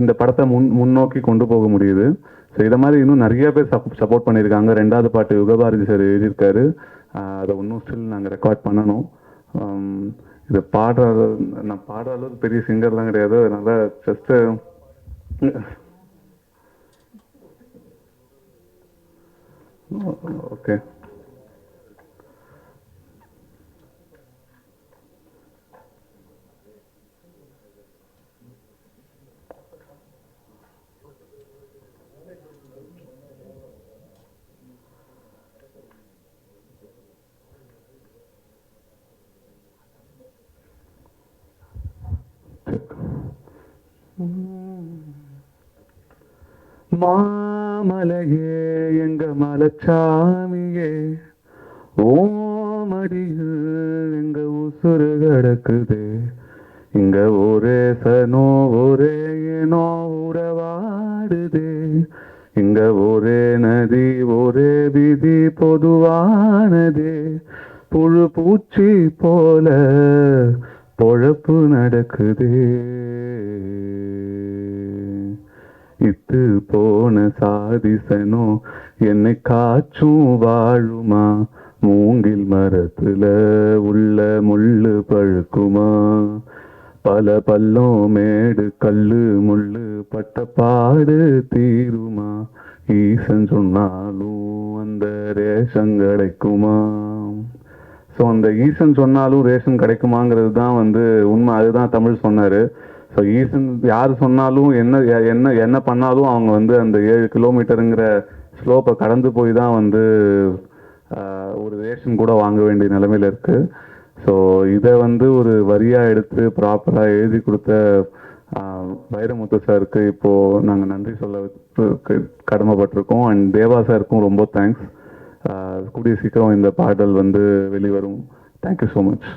B: இந்த படத்தை முன்னோக்கி கொண்டு போக முடியுது. ஸோ இதை மாதிரி இன்னும் நிறைய பேர் சப்போர்ட் பண்ணியிருக்காங்க. 2வது பாட்டு யுகபாரதி சார் எழுதியிருக்காரு, அதை இன்னும் ஸ்டில் நாங்கள் ரெக்கார்ட் பண்ணணும். இது நான் பாடுற அளவுக்கு பெரிய சிங்கர்லாம் கிடையாது, அதனால ஜஸ்ட்டு ஓகே. மாமலையே எங்க மலைச்சாமியே, ஓமடியில் எங்க உசுறு கிடக்குது, இங்க ஒரே சனோ ஒரே ஏனோ உறவாடுது, இங்க ஒரே நதி ஒரே விதி பொதுவானது, புழு பூச்சி போல பொழப்பு நடக்குது, இத்து போன சாதிசனோ என்னை காச்சும் வாழுமா, மூங்கில் மரத்துல உள்ள முள்ளு பழுக்குமா, பல பள்ளம் மேடு கல்லு முள்ளு பட்ட பாடு தீருமா, ஈசன் சொன்னாலும் அந்த ரேஷன் கிடைக்குமா. ஸோ அந்த ஈசன் சொன்னாலும் ரேஷன் கிடைக்குமாங்கிறது தான் வந்து உண்மை, அதுதான் தமிழ் சொன்னார். ஸோ ஈசன் யார் சொன்னாலும் என்ன பண்ணாலும் அவங்க வந்து அந்த 7 கிலோமீட்டருங்கிற ஸ்லோப்பை கடந்து போய் தான் வந்து ஒரு ரேஷன் கூட வாங்க வேண்டிய நிலைமையில் இருக்குது. ஸோ இதை வந்து ஒரு வரியாக எடுத்து ப்ராப்பராக எழுதி கொடுத்த வைரமுத்து சாருக்கு இப்போது நாங்கள் நன்றி சொல்ல கடமைப்பட்டிருக்கோம். அண்ட் தேவா சாருக்கும் ரொம்ப தேங்க்ஸ். கூடிய சீக்கிரம் இந்த பாடல் வந்து வெளிவரும். Thank you so much.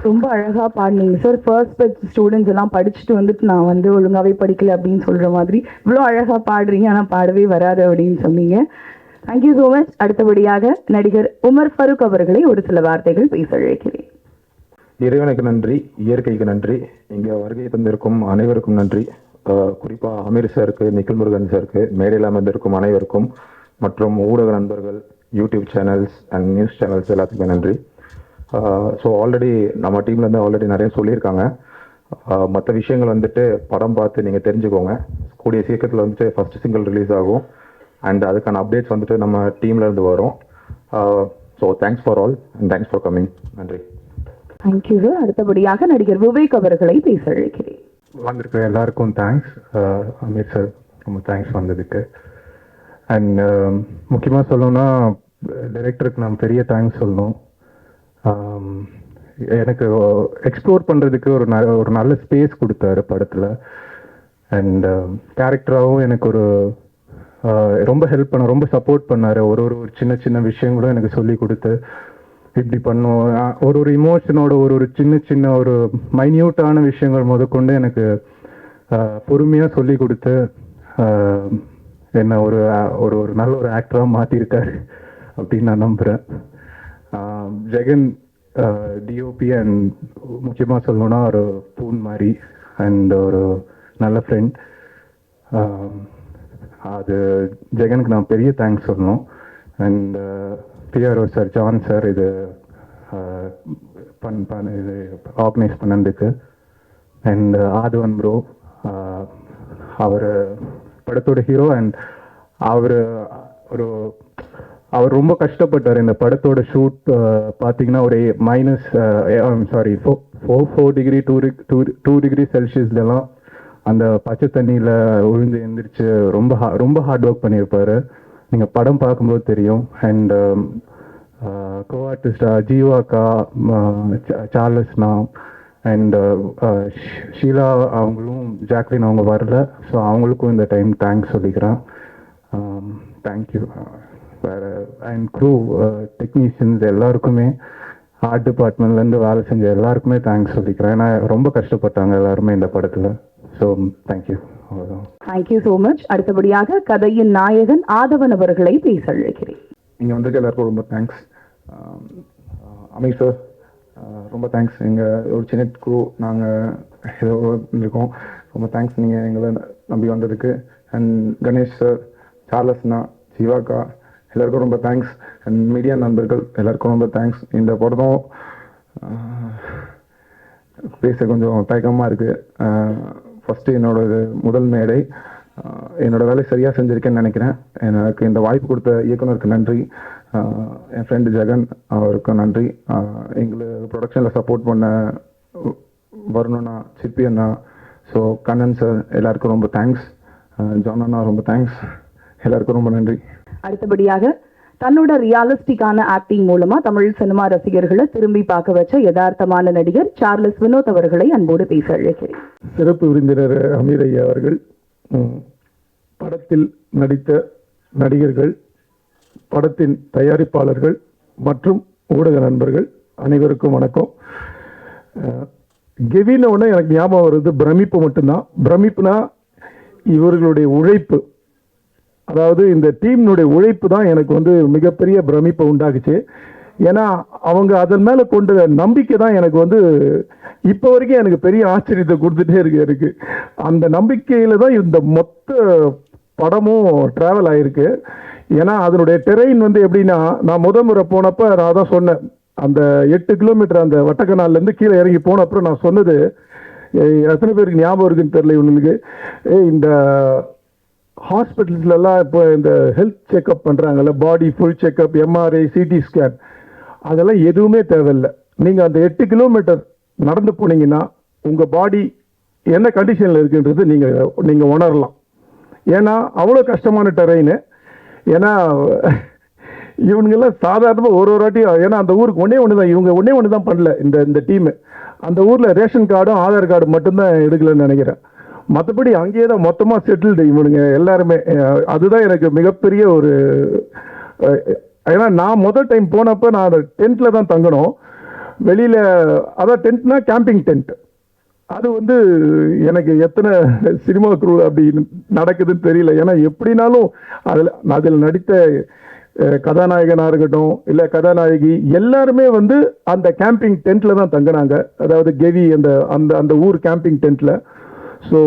A: ரொம்ப அழகா பாடினீங்க சார். ஃபர்ஸ்ட் பெட்ச் ஸ்டூடெண்ட்ஸ் எல்லாம் படிச்சுட்டு வந்துட்டு நான் வந்து ஒழுங்காவே படிக்கல அப்படின்னு சொல்ற மாதிரி இவ்வளோ அழகா பாடுறீங்க, ஆனால் பாடவே வராது அப்படின்னு சொன்னீங்க. Thank you so much. அடுத்தபடியாக நடிகர் உமர் ஃபருக் அவர்களை ஒரு சில வார்த்தைகள் பேச அழைக்கிறேன்.
G: இறைவனுக்கு நன்றி, இயற்கைக்கு நன்றி, இங்கே வருகை தந்திருக்கும் அனைவருக்கும் நன்றி. குறிப்பாக அமீர் சாருக்கு, நிக்கில் முருகன் சாருக்கு, மேடையில் அமர்ந்திருக்கும் அனைவருக்கும் மற்றும் ஊடக நண்பர்கள், YouTube channels and news channels எல்லாத்துக்குமே நன்றி. ஸோ ஆல்ரெடி நம்ம டீம்லேருந்து ஆல்ரெடி நிறைய சொல்லியிருக்காங்க. மற்ற விஷயங்கள் வந்துட்டு படம் பார்த்து நீங்கள் தெரிஞ்சுக்கோங்க. கூடிய சீக்கிரத்தில் வந்துட்டு ஃபஸ்ட் சிங்கிள் ரிலீஸ் ஆகும் அண்ட் அதுக்கான அப்டேட்ஸ் வந்துட்டு நம்ம டீம்லேருந்து வரும். So thanks for all and thanks for coming. நன்றி.
A: Thank you sir. அடுத்தபடியாக நடிகர் விவேக் அவர்களை பேச அழைக்கிறேன்.
H: வந்திருக்கிற எல்லாருக்கும் தேங்க்ஸ். அமீர் சார் ரொம்ப தேங்க்ஸ் வந்ததுக்கு. அண்ட் முக்கியமாக சொல்லணும்னா டைரக்டருக்கு நான் பெரிய தேங்க்ஸ் சொல்லணும். எனக்கு எக்ஸ்ப்ளோர் பண்ணுறதுக்கு ஒரு நல்ல ஸ்பேஸ் கொடுத்தாரு படத்தில். அண்ட் கேரக்டராகவும் எனக்கு ரொம்ப ஹெல்ப் ரொம்ப சப்போர்ட் பண்ணார். ஒரு சின்ன சின்ன விஷயங்களும் எனக்கு சொல்லி கொடுத்து இப்படி பண்ணும், ஒரு இமோஷனோட ஒரு சின்ன ஒரு மைன்யூட்டான விஷயங்கள் முதற்கொண்டு எனக்கு பொறுமையாக சொல்லி கொடுத்து என்ன ஒரு நல்ல ஒரு ஆக்டராக மாற்றிருக்காரு அப்படின்னு நான் நம்புகிறேன். ஜெகன் டிஓபி அண்ட் முக்கியமாக சொல்லணும்னா ஒரு பூன் மாதிரி அண்ட் ஒரு நல்ல ஃப்ரெண்ட். அது ஜெகனுக்கு நான் பெரிய தேங்க்ஸ் சொல்லணும். And PRO sir, John sir இது இது ஆர்கனைஸ் பண்ணதுக்கு. அண்ட் ஆதவன் ப்ரோ, அவர் படத்தோட ஹீரோ. அண்ட் அவர் ஒரு அவர் ரொம்ப கஷ்டப்பட்டார். இந்த படத்தோட ஷூட் பார்த்தீங்கன்னா ஒரு -4 2 டிகிரி செல்சியஸ்லாம் அந்த பச்சை தண்ணியில் உழுந்து எந்திரிச்சு ரொம்ப ஹார்ட் ஒர்க் பண்ணியிருப்பாரு. நீங்கள் படம் பார்க்கும்போது தெரியும். அண்ட் கோ-ஆர்டிஸ்டா ஜீவாக்கா, சார்லஸ்னா அண்ட் ஷீலா அவங்களும், ஜாக்லின் அவங்க வரல. ஸோ அவங்களுக்கும் இந்த டைம் தேங்க்ஸ் சொல்லிக்கிறேன். தேங்க்யூ. வேறு அண்ட் க்ரூ டெக்னீஷியன்ஸ் எல்லாருக்குமே, ஆர்ட் டிபார்ட்மெண்ட்லேருந்து வேலை செஞ்ச எல்லாருக்குமே தேங்க்ஸ் சொல்லிக்கிறேன். ஏன்னா ரொம்ப கஷ்டப்பட்டாங்க எல்லாருமே இந்த படத்தில். So thank you. அவ்வளோதான்.
A: Thank you so much. அடுத்தபடியாக கதையின் நாயகன் ஆதவன் அவர்களை பேச அழைக்கிறேன்.
G: இங்கே வந்திருக்க எல்லாருக்கும் ரொம்ப தேங்க்ஸ். அமீர் சார் ரொம்ப தேங்க்ஸ். எங்கள் ஒரு சின்ன குரூ நாங்கள் ஏதோ இருக்கோம். ரொம்ப தேங்க்ஸ் நீங்கள் எங்களை நம்பி வந்ததுக்கு. அண்ட் கணேஷ் சார், சார்லஸ்னா, ஜீவாக்கா எல்லாருக்கும் ரொம்ப தேங்க்ஸ். அண்ட் மீடியா நண்பர்கள் எல்லாருக்கும் ரொம்ப தேங்க்ஸ். இந்த படம் பேச கொஞ்சம் தயக்கமாக இருக்குது. ஃபஸ்ட்டு என்னோட முதல் மேடை. என்னோட வேலை சரியாக செஞ்சுருக்கேன்னு நினைக்கிறேன். எனக்கு இந்த வாய்ப்பு கொடுத்த இயக்குனருக்கு நன்றி. என் ஃப்ரெண்டு ஜெகன் அவருக்கும் நன்றி. எங்களுக்கு ப்ரொடக்ஷனில் சப்போர்ட் பண்ண வருணண்ணா, சிப்பி அண்ணா, ஸோ கண்ணன் சார் எல்லாருக்கும் ரொம்ப தேங்க்ஸ். ஜான் அண்ணா ரொம்ப தேங்க்ஸ். எல்லாருக்கும் ரொம்ப நன்றி.
A: அடுத்தபடியாக தன்னோட ரியாலிஸ்டிக்கான ஆக்டிங் மூலமா தமிழ் சினிமா ரசிகர்களை திரும்பி பார்க்க வச்ச யதார்த்தமான நடிகர் சார்லஸ் வினோத் அவர்களை அன்போடு பேச அழைக்கிறேன்.
E: சிறப்பு விருந்தினர் அமீர் ஐயா அவர்கள், படத்தில் நடித்த நடிகர்கள், படத்தின் தயாரிப்பாளர்கள் மற்றும் ஊடக நண்பர்கள் அனைவருக்கும் வணக்கம். கெவின உடனே எனக்கு ஞாபகம் வருது பிரமிப்பு மட்டும்தான். பிரமிப்புனா இவர்களுடைய உழைப்பு, அதாவது இந்த டீம்னுடைய உழைப்பு தான் எனக்கு மிகப்பெரிய பிரமிப்பை உண்டாக்குச்சு. ஏன்னா அவங்க அதன் மேலே கொண்ட நம்பிக்கை தான் எனக்கு இப்போ வரைக்கும் எனக்கு பெரிய ஆச்சரியத்தை கொடுத்துட்டே இருக்கு. அந்த நம்பிக்கையில் தான் இந்த மொத்த படமும் ட்ராவல் ஆகிருக்கு. ஏன்னா அதனுடைய டெரெயின் எப்படின்னா, நான் முறை போனப்போ நான் தான் சொன்னேன், அந்த 8 கிலோமீட்டர் அந்த வட்டக்கனால்லேருந்து கீழே இறங்கி போன அப்புறம் நான் சொன்னது, எத்தனை பேருக்கு ஞாபகம் இருக்குன்னு தெரியல இவங்களுக்கு, இந்த ஹாஸ்பிட்டல்ஸ்லாம் இப்போ இந்த ஹெல்த் செக்அப் பண்ணுறாங்கல்ல, body full checkup, MRI, CT scan, அதெல்லாம் எதுவுமே தேவையில்லை. நீங்கள் அந்த 8 கிலோமீட்டர் நடந்து போனீங்கன்னா உங்கள் பாடி என்ன கண்டிஷனில் இருக்குன்றது நீங்கள் உணரலாம். ஏன்னா அவ்வளோ கஷ்டமான டெரெயின். ஏன்னா இவனுங்கெல்லாம் சாதாரணமாக ஒரு வாட்டியும், ஏன்னா அந்த ஊருக்கு ஒன்று தான், இவங்க ஒன்று தான் பண்ணல இந்த டீமு. அந்த ஊரில் ரேஷன் கார்டும் ஆதார் கார்டு மட்டும்தான் எடுக்கலன்னு நினைக்கிறேன். மற்றபடி அங்கேயே தான் மொத்தமாக செட்டில்டு இவனுங்க எல்லாருமே. அதுதான் எனக்கு மிகப்பெரிய ஒரு, ஏன்னா நான் முதல் டைம் போனப்போ நான் டென்ட்டில் தான் தங்கணும் வெளியில். அதான் டென்ட்னா கேம்பிங் டென்ட். அது எனக்கு எத்தனை சினிமா குரூ அப்படி நடக்குதுன்னு தெரியல. ஏன்னா எப்படினாலும் அதில் நடித்த கதாநாயகனாக இருக்கட்டும் இல்லை கதாநாயகி எல்லாருமே அந்த கேம்பிங் டென்ட்டில் தான் தங்கினாங்க. அதாவது கெவி அந்த ஊர் கேம்பிங் டென்ட்டில். ஸோ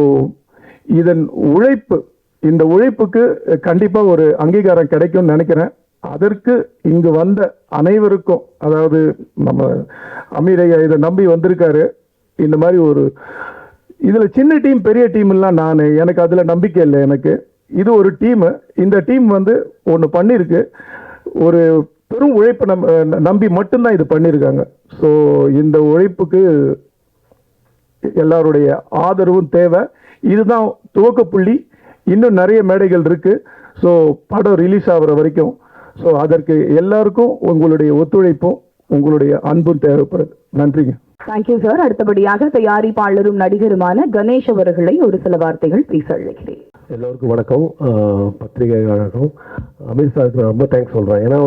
E: இதன் உழைப்பு, இந்த உழைப்புக்கு கண்டிப்பாக ஒரு அங்கீகாரம் கிடைக்கும்னு நினைக்கிறேன். அதற்கு இங்கு வந்த அனைவருக்கும், அதாவது நம்ம அமீரையா இதை நம்பி வந்திருக்காரு. இந்த மாதிரி ஒரு இதில் சின்ன டீம் பெரிய டீம்லாம் எனக்கு அதில் நம்பிக்கை இல்லை. எனக்கு இது ஒரு டீமு. இந்த டீம் ஒன்று பண்ணியிருக்கு. ஒரு பெரும் உழைப்பை நம்பி மட்டும்தான் இது பண்ணியிருக்காங்க. ஸோ இந்த உழைப்புக்கு எல்லாருடைய ஆதரவும் தேவை. இதுதான் துவக்க புள்ளி. இன்னும் நிறைய மேடைகள் இருக்கு. ஸோ படம் ரிலீஸ் ஆகிற வரைக்கும் ஸோ அதற்கு எல்லாருக்கும் உங்களுடைய ஒத்துழைப்பும் உங்களுடைய அன்பும் தேவைப்படுது. நன்றிங்க.
A: Thank you sir. அடுத்தபடியாக தயாரிப்பாளரும் நடிகருமான கணேஷ் அவர்களை ஒரு சில வார்த்தைகள் பேச அழைக்கிறேன்.
I: எல்லோருக்கும் வணக்கம். பத்திரிகையாளருக்கும் அமீர் சாருக்கு ரொம்ப தேங்க்ஸ் சொல்கிறேன். ஏன்னா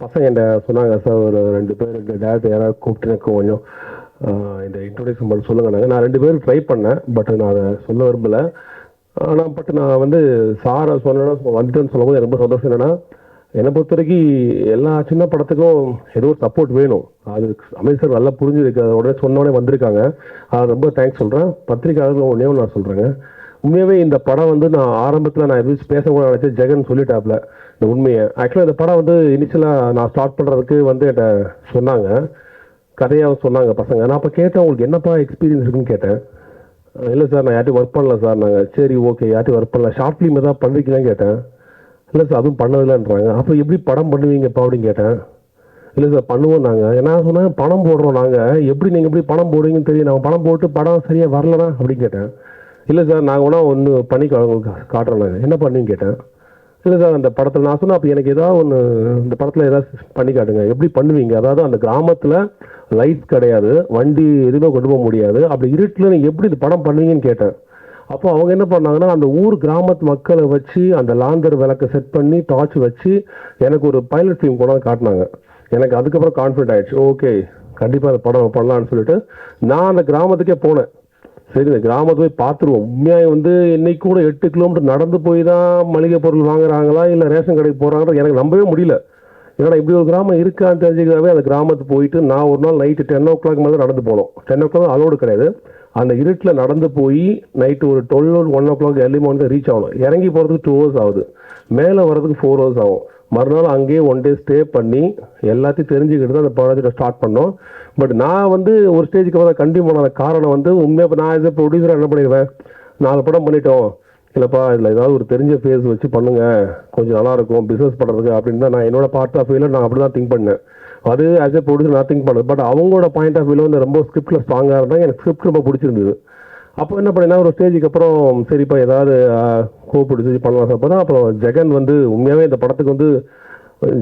I: பசங்க என்ன சொன்னாங்க, சார் ஒரு 2 பேர் டேரக்டர் யாராவது கூப்பிட்டு எனக்கு கொஞ்சம் இந்த இன்ட்ரோடக்ஷன் பண்ண சொல்லுங்க. நான் 2 பேரும் ட்ரை பண்ணேன், பட் நான் அதை சொல்ல விரும்பலை. ஆனால் நான் சாரை சொன்னேன்னா வந்துட்டேன்னு சொல்லும்போது ரொம்ப சந்தோஷம். என்னென்னா என்னை பொறுத்த வரைக்கும் எல்லா சின்ன படத்துக்கும் ஏதோ ஒரு சப்போர்ட் வேணும். அது அமீர் சார் நல்லா புரிஞ்சுருக்கு. அதை உடனே சொன்னோடனே வந்திருக்காங்க. அது ரொம்ப தேங்க்ஸ் சொல்கிறேன். பத்திரிகையாளர்கள் ஒன்றே நான் சொல்கிறேங்க, உண்மையாகவே இந்த படம் நான் ஆரம்பத்தில் நான் எதுவும் பேசக்கூட நினச்சேன். ஜெகன் சொல்லிட்டாப்ல இந்த உண்மையை. ஆக்சுவலாக இந்த படம் இனிஷியலாக நான் ஸ்டார்ட் பண்ணுறதுக்கு என்கிட்ட சொன்னாங்க, கதையாக சொன்னாங்க பசங்க. நான் அப்போ கேட்டேன், உங்களுக்கு என்னப்பா எக்ஸ்பீரியன்ஸ் இருக்குன்னு கேட்டேன். இல்லை சார் நான் யார்ட்டையும் ஒர்க் பண்ணல சார். நாங்கள் சரி ஓகே யார்ட்டையும் ஒர்க் பண்ணல, ஷார்ட் ஃபிலிம் எதாவது பண்ணுறீங்களான்னு கேட்டேன். இல்லை சார் அதுவும் பண்ணதில்லைன்றாங்க. அப்போ எப்படி படம் பண்ணுவீங்கப்பா அப்படின்னு கேட்டேன். இல்லை சார் பண்ணுவோம் நாங்கள். ஏன்னா சொன்னேன் பணம் போடுறோம் நாங்கள், எப்படி நீங்கள் எப்படி பணம் போடுவீங்கன்னு தெரியும், நாங்கள் பணம் போட்டு படம் சரியாக வரலனா அப்படின்னு கேட்டேன். இல்லை சார் நாங்கள் வேணா ஒன்று பண்ணி உங்களுக்கு காட்டுறோம், நாங்கள் என்ன பண்ணுவீங்க கேட்டேன். இல்லை சார் அந்த படத்தில் நான் சொன்னேன் அப்போ எனக்கு ஏதாவது ஒன்று இந்த படத்தில் ஏதாவது பண்ணி காட்டுங்க, எப்படி பண்ணுவீங்க, அதாவது அந்த கிராமத்தில் லைட்ஸ் கிடையாது, வண்டி எதுவுமே கொண்டு போக முடியாது, அப்படி இருட்டில் நீங்கள் எப்படி இந்த படம் பண்ணுவீங்கன்னு கேட்டேன். அப்போ அவங்க என்ன பண்ணாங்கன்னா அந்த ஊர் கிராமத்து மக்களை வச்சு அந்த லாந்தர் விளக்கை செட் பண்ணி டார்ச் வச்சு எனக்கு ஒரு பைலட் ஃபிலிம் கொண்டாந்து காட்டினாங்க. எனக்கு அதுக்கப்புறம் கான்ஃபிடென்ட் ஆயிடுச்சு, ஓகே கண்டிப்பாக அந்த படம் பண்ணலான்னு சொல்லிட்டு நான் அந்த கிராமத்துக்கே போனேன். சரி இந்த கிராமத்தை போய் பார்த்துருவோம். உண்மையாக இன்னைக்கு கூட 8 கிலோமீட்டர் நடந்து போய் தான் மளிகை பொருள் வாங்குறாங்களா இல்லை ரேஷன் கடைக்கு போகிறாங்கன்னு எனக்கு நம்பவே முடியல. ஏன்னா இப்படி ஒரு கிராமம் இருக்கான்னு தெரிஞ்சுக்கவே அந்த கிராமத்துக்கு போயிட்டு நான் ஒரு நாள் நைட்டு 10 o'clock மேலே நடந்து போனோம். 10 o'clock அலோடு கிடையாது. அந்த இருட்டில் நடந்து போய் நைட்டு ஒரு 12 1 o'clock early morning ரீச் ஆகணும். இறங்கி போகிறதுக்கு 2 hours ஆகுது, மேலே வர்றதுக்கு 4 hours ஆகும். மறுநாள் அங்கேயே 1 day ஸ்டே பண்ணி எல்லாத்தையும் தெரிஞ்சுக்கிட்டு தான் அந்த ப்ராஜெக்டை ஸ்டார்ட் பண்ணோம். பட் நான் ஒரு ஸ்டேஜுக்கு அப்புறம் கண்டினியூ பண்ணாத காரணம் உண்மையாக இப்போ நான் இதை ப்ரொடியூசராக என்ன பண்ணிடுவேன், 4 படம் பண்ணிட்டோம், இல்லைப்பா இதில் ஏதாவது ஒரு தெரிஞ்ச ஃபேஸ் வச்சு பண்ணுங்க கொஞ்சம் நல்லாயிருக்கும் பிஸ்னஸ் பண்ணுறதுக்கு அப்படின்னு தான் நான் என்னோட பார்ட் ஆஃப் வியூவில் நான் அப்படி தான் திங்க் பண்ணேன். அது ஆஸ் ஏ ப்ரொடியூசர் நான் திங்க் பண்ணது. பட் அவங்களோட பாயிண்ட் ஆஃப் வியூவில் ரொம்ப ஸ்கிரிப்டில் ஸ்ட்ராங்காக இருந்தால் எனக்கு ஸ்கிரிப்ட் ரொம்ப பிடிச்சிருந்தது. அப்போ என்ன பண்ணேன்னா ஒரு ஸ்டேஜுக்கு அப்புறம் சரிப்பா ஏதாவது கோப்பிடிச்சு பண்ணலாம் சார். தான் அப்புறம் ஜெகன் உண்மையாகவே இந்த படத்துக்கு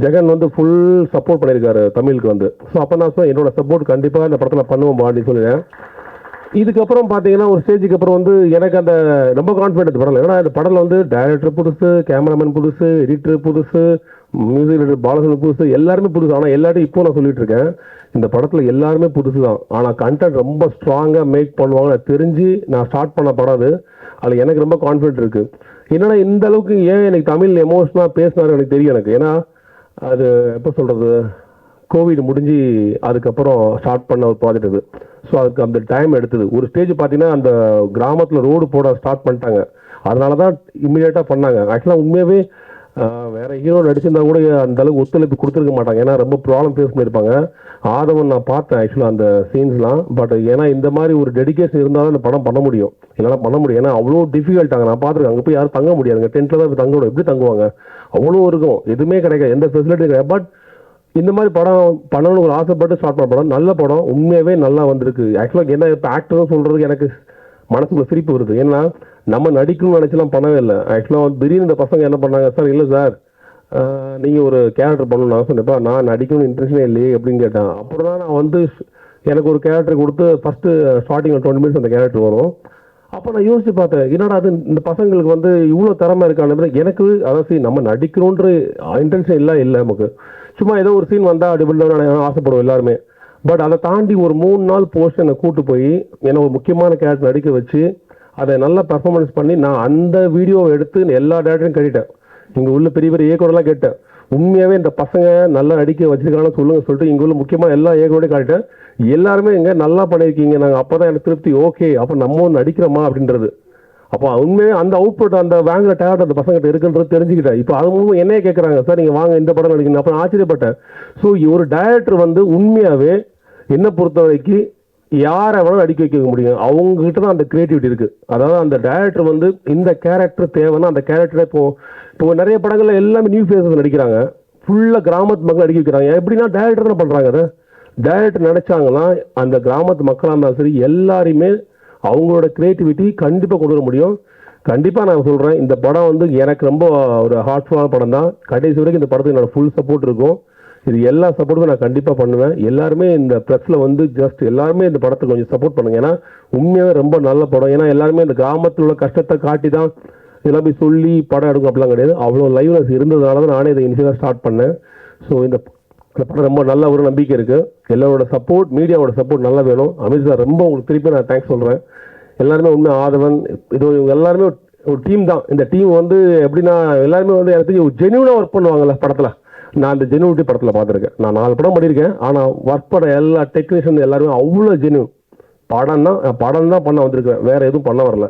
I: ஜெகன் ஃபுல் சப்போர்ட் பண்ணியிருக்காரு தமிழுக்கு ஸோ அப்போ நான் சொன்னேன் என்னோட சப்போர்ட் கண்டிப்பாக இந்த படத்தில் பண்ணுவோம் அப்படின்னு சொல்லுவேன். இதுக்கப்புறம் பார்த்தீங்கன்னா ஒரு ஸ்டேஜுக்கு அப்புறம் எனக்கு அந்த ரொம்ப கான்ஃபிடென்ட் படத்தில். ஏன்னா இந்த படத்தில் டைரக்டர் புதுசு, கேமராமேன் புதுசு, எடிட்டர் புதுசு, மியூசிக் எடிட்டர் பாலசன் புதுசு, எல்லாருமே புதுசு. ஆனால் எல்லாத்தையும் இப்போ நான் சொல்லிட்டு இருக்கேன் இந்த படத்தில் எல்லாருமே புதுசு தான். ஆனால் கண்டென்ட் ரொம்ப ஸ்ட்ராங்காக மேக் பண்ணுவாங்க தெரிஞ்சு நான் ஸ்டார்ட் பண்ண படம் அதில் எனக்கு ரொம்ப கான்ஃபிடென்ட் இருக்குது. என்னன்னா இந்த அளவுக்கு ஏன் எனக்கு தமிழ் எமோஷனாக பேசினாரு எனக்கு தெரியும். எனக்கு ஏன்னா அது எப்போ சொல்கிறது, கோவிட் முடிஞ்சு அதுக்கப்புறம் ஸ்டார்ட் பண்ண ஒரு ப்ராஜெக்ட் இது. ஸோ அதுக்கு அந்த டைம் எடுத்தது. ஒரு ஸ்டேஜ் பார்த்தீங்கன்னா அந்த கிராமத்தில் ரோடு போட ஸ்டார்ட் பண்ணிட்டாங்க, அதனால தான் இம்மிடியேட்டாக பண்ணாங்க. ஆக்சுவலாக உண்மையாகவே வேற ஹீரோ நடிச்சிருந்தா கூட அந்த அளவுக்கு ஒத்துழைப்பு கொடுத்துருக்க மாட்டாங்க, ஏன்னா ரொம்ப ப்ராப்ளம் ஃபேஸ் பண்ணியிருப்பாங்க. ஆதவன் நான் பார்த்தேன் ஆக்சுவலாக அந்த சீன்ஸ்லாம். பட் ஏன்னா இந்த மாதிரி ஒரு டெடிகேஷன் இருந்தாலும் அந்த படம் பண்ண முடியும், என்னால் பண்ண முடியும். ஏன்னா அவ்வளோ டிஃபிகல்ட்டாங்க. நான் பார்த்துருக்கேன் அங்கே போய் யாரும் தங்க முடியாதுங்க, டென்ட்டில் தான் தங்கணும், எப்படி தங்குவாங்க, அவ்வளோ இருக்கும், எதுவுமே கிடைக்காது, எந்த ஃபெசிலிட்டியும் கிடையாது. பட் இந்த மாதிரி படம் பண்ணணும்னு ஒரு ஆசைப்பட்டு ஸ்டார்ட் பண்ண படம், நல்ல படம், உண்மையாகவே நல்லா வந்திருக்கு. ஆக்சுவலாக என்ன இப்போ ஆக்டர்னு சொல்கிறதுக்கு எனக்கு மனசுக்குள்ள சிரிப்பு வருது. ஏன்னா நம்ம நடிக்கணும்னு நினச்சலாம் பண்ணவே இல்லை. ஆக்சுவலாக திடீர்னு இந்த பசங்க என்ன பண்ணாங்க, சார் இல்லை சார் நீங்கள் ஒரு கேரக்டர் பண்ணணும். நான் சொன்னேன்ப்பா நான் நடிக்கணும்னு இன்ட்ரெஸ்டே இல்லையே அப்படின்னு கேட்டேன். அப்புறம் தான் நான் எனக்கு ஒரு கேரக்டர் கொடுத்து ஃபஸ்ட்டு ஸ்டார்டிங் 20 minutes அந்த கேரக்டர் வரும். அப்போ நான் யோசிச்சு பார்த்தேன், என்னடா அது இந்த பசங்களுக்கு இவ்வளோ திறமை இருக்கான எனக்கு. அதாவது நம்ம நடிக்கணுன்ற இன்டென்ஷன் இல்லை நமக்கு, சும்மா ஏதோ ஒரு சீன் வந்தால் அப்படி பண்ண ஆசைப்படுவோம் எல்லாருமே. பட் அதை தாண்டி ஒரு 3 நாள் போஸ்ட் என்னை கூட்டு போய் என்னை ஒரு முக்கியமான கேரக்டர் நடிக்க வச்சு அதை நல்லா பெர்ஃபார்மன்ஸ் பண்ணி நான் அந்த வீடியோவை எடுத்து எல்லா டேரக்டரையும் கேட்டேன், இங்கே உள்ள பெரிய பெரிய இயக்குனரெலாம் கேட்டேன், உண்மையாகவே இந்த பசங்க நல்லா நடிக்க வச்சிருக்காங்கன்னு சொல்லிட்டு இங்கே உள்ள முக்கியமாக எல்லா இயக்குனரையும் காட்டிட்டேன். எல்லாருமே இங்கே நல்லா பண்ணியிருக்கீங்க, நாங்கள் அப்போ தான் எனக்கு திருப்தி, ஓகே அப்போ நம்ம நடிக்கிறோமா அப்படின்றது. அப்போ உண்மையே அந்த அவுட்புட் அந்த வாங்குற டேலண்ட் அந்த பசங்கிட்ட இருக்குன்றது தெரிஞ்சுக்கிட்டேன். இப்போ அதுவும் என்னையே கேட்குறாங்க, சார் நீங்கள் வாங்க இந்த படம் நடிக்கணும், அப்போ ஆச்சரியப்பட்டேன். ஸோ ஒரு டைரக்டர் உண்மையாகவே என்னை பொறுத்த வரைக்கும் யாரை வேணாலும் நடிக்க வைக்க முடியும், அவங்ககிட்ட தான் அந்த கிரியேட்டிவிட்டி இருக்குது. அதாவது அந்த டைரக்டர் இந்த கேரக்டர் தேவைன்னா அந்த கேரக்டரை இப்போ நிறைய படங்கள்ல எல்லாமே நியூ ஃபேஸஸ் நடிக்கிறாங்க, ஃபுல்லாக கிராமத்து மக்கள் நடிக்க வைக்கிறாங்க. எப்படின்னா டைரக்டர் தான் பண்ணுறாங்க. அதை டைரக்டர் நினைச்சாங்கன்னா அந்த கிராமத்து மக்களாக இருந்தாலும் சரி எல்லாருமே அவங்களோட கிரியேட்டிவிட்டி கண்டிப்பாக கொண்டு வர முடியும். கண்டிப்பாக நான் சொல்கிறேன் இந்த படம் எனக்கு ரொம்ப ஒரு ஹார்ட்ஃபுல்லான படம் தான். கடைசி வரைக்கும் இந்த படத்துக்கு என்னோட ஃபுல் சப்போர்ட் இருக்கும். இது எல்லா சப்போர்ட்டுமே நான் கண்டிப்பாக பண்ணுவேன். எல்லாருமே இந்த ப்ரெஸ்ஸில் ஜஸ்ட் எல்லாருமே இந்த படத்துக்கு கொஞ்சம் சப்போர்ட் பண்ணுங்க. ஏன்னா உண்மையாகவே ரொம்ப நல்ல படம். ஏன்னா எல்லாருமே இந்த கிராமத்தில் உள்ள கஷ்டத்தை காட்டி தான் இதெல்லாம் போய் சொல்லி படம் எடுக்கும் அப்படிலாம் கிடையாது. அவ்வளோ லைவ்னஸ் இருந்ததுனால தான் நானே இதை இனிஷியலாக ஸ்டார்ட் பண்ணேன். ஸோ இந்த படம் ரொம்ப நல்ல ஒரு நம்பிக்கை இருக்குது. எல்லாரோட சப்போர்ட், மீடியாவோட சப்போர்ட் நல்லா வேணும். அமித் சார் ரொம்ப உங்களுக்கு திருப்பி நான் தேங்க்ஸ் சொல்கிறேன். எல்லாருமே ஆதவன் இவங்க எல்லாருமே ஒரு டீம் தான். இந்த டீம் எப்படின்னா எல்லாருமே எனக்கு ஒரு ஜென்யூனாக ஒர்க் பண்ணுவாங்கல்ல படத்தில். நான் அந்த ஜென்யூனிட்டி படத்தில் பார்த்துருக்கேன். நான் 4 படம் பண்ணியிருக்கேன், ஆனால் ஒர்க் பண்ண எல்லா டெக்னீஷியன் எல்லாருமே அவ்வளோ ஜென்யூன். படம் தான் பண்ண வந்திருக்கேன், வேற எதுவும் பண்ண வரல.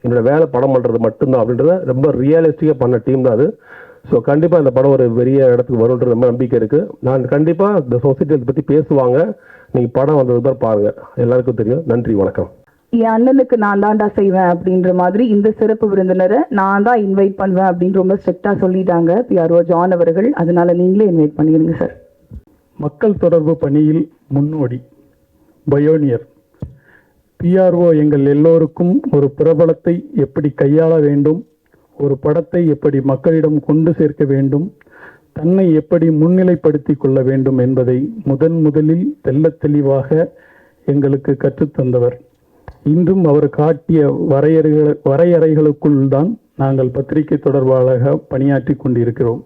I: என்னோட வேலை படம் பண்ணுறது மட்டும்தான் அப்படின்றத ரொம்ப ரியலிஸ்டிக்காக பண்ண டீம் தான் அது. ஸோ கண்டிப்பாக இந்த படம் ஒரு பெரிய இடத்துக்கு வரும்ன்ற ரொம்ப நம்பிக்கை இருக்குது. நான் கண்டிப்பாக இந்த சொசைட்டி பற்றி பேசுவாங்க. நீங்கள் படம் வந்தது தான் பாருங்கள், எல்லாருக்கும் தெரியும். நன்றி, வணக்கம்.
A: என் அண்ணனுக்கு நான் தான்டா செய்வேன் அப்படின்ற மாதிரி இந்த சிறப்பு விருந்தினரை நான் தான் இன்வைட் பண்ணுவேன் அப்படின்னு ரொம்ப ஸ்ட்ரிக்டா சொல்லிட்டாங்க பிஆர்ஓ ஜான் அவர்கள். அதனால நீங்களே இன்வைட் பண்ணிடுங்க சார்.
J: மக்கள் தொடர்பு பணியில் முன்னோடி பயோனியர் பிஆர்ஓ எங்கள் எல்லோருக்கும் ஒரு பிரபலத்தை எப்படி கையாள வேண்டும், ஒரு படத்தை எப்படி மக்களிடம் கொண்டு சேர்க்க வேண்டும், தன்னை எப்படி முன்னிலைப்படுத்தி கொள்ள வேண்டும் என்பதை முதலில் தெள்ளத் தெளிவாக எங்களுக்கு கற்றுத்தந்தவர். இன்றும் அவர் காட்டிய வரையறைகளுக்குள் தான் நாங்கள் பத்திரிகை தொடர்பாளராக பணியாற்றி கொண்டிருக்கிறோம்.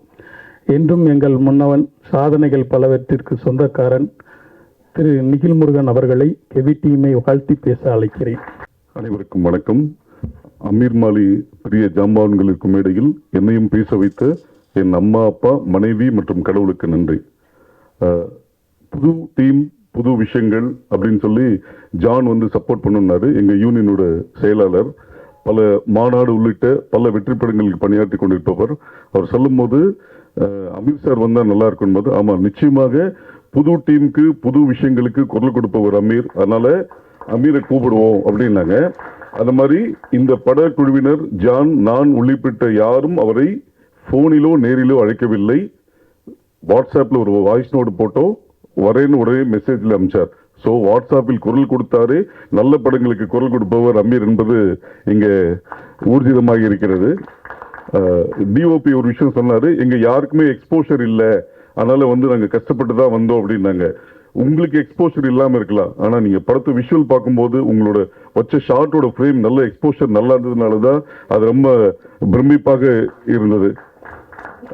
J: என்றும் எங்கள் முன்னவன், சாதனைகள் பலவற்றிற்கு சொந்தக்காரன் திரு நிகில் முருகன் அவர்களை கெவி டீமை வாழ்த்தி பேச அழைக்கிறேன்.
B: அனைவருக்கும் வணக்கம். அமீர் மாலி பெரிய ஜாம்பான்களுக்கும் இடையில் என்னையும் பேச வைத்த என் அம்மா, அப்பா, மனைவி மற்றும் கடவுளுக்கு நன்றி. புது டீம், புது விஷயங்கள் அப்படின்னு சொல்லி ஜான் வந்து சப்போர்ட் பண்ணினாரு. எங்கள் யூனியனோட செயலாளர், பல மாநாடு உள்ளிட்ட பல வெற்றி படங்களுக்கு பணியாற்றி கொண்டிருப்பவர். அவர் சொல்லும் போது அமீர் சார் வந்தால் நல்லா இருக்கும் போது, ஆமாம் நிச்சயமாக புது டீமுக்கு புது விஷயங்களுக்கு குரல் கொடுப்பவர் அமீர், அதனால அமீரை கூப்பிடுவோம் அப்படின்னாங்க. அந்த மாதிரி இந்த படக்குழுவினர் ஜான், நான் உள்ளிட்ட யாரும் அவரை போனிலோ நேரிலோ அழைக்கவில்லை. வாட்ஸ்அப்பில் ஒரு வாய்ஸ் நோட் போட்டோ வரேன்னு ஒரே மெசேஜில் அனுப்பிச்சார். ஸோ வாட்ஸ்அப்பில் குரல் கொடுத்தாரு. நல்ல படங்களுக்கு குரல் கொடுப்பவர் அமீர் என்பது இங்கே ஊர்ஜிதமாக இருக்கிறது. டிஓபி ஒரு விஷயம் சொன்னாரு, எங்க யாருக்குமே எக்ஸ்போஷர் இல்லை, அதனால வந்து நாங்க கஷ்டப்பட்டு தான் வந்தோம் அப்படின்னாங்க. உங்களுக்கு எக்ஸ்போஷர் இல்லாம இருக்கலாம், ஆனா நீங்க படத்தை விஷுவல் பார்க்கும்போது உங்களோட வச்ச ஷார்ட்டோட ஃப்ரேம் நல்ல எக்ஸ்போஷர் நல்லா இருந்ததுனாலதான் அது ரொம்ப பிரமிப்பாக இருந்தது.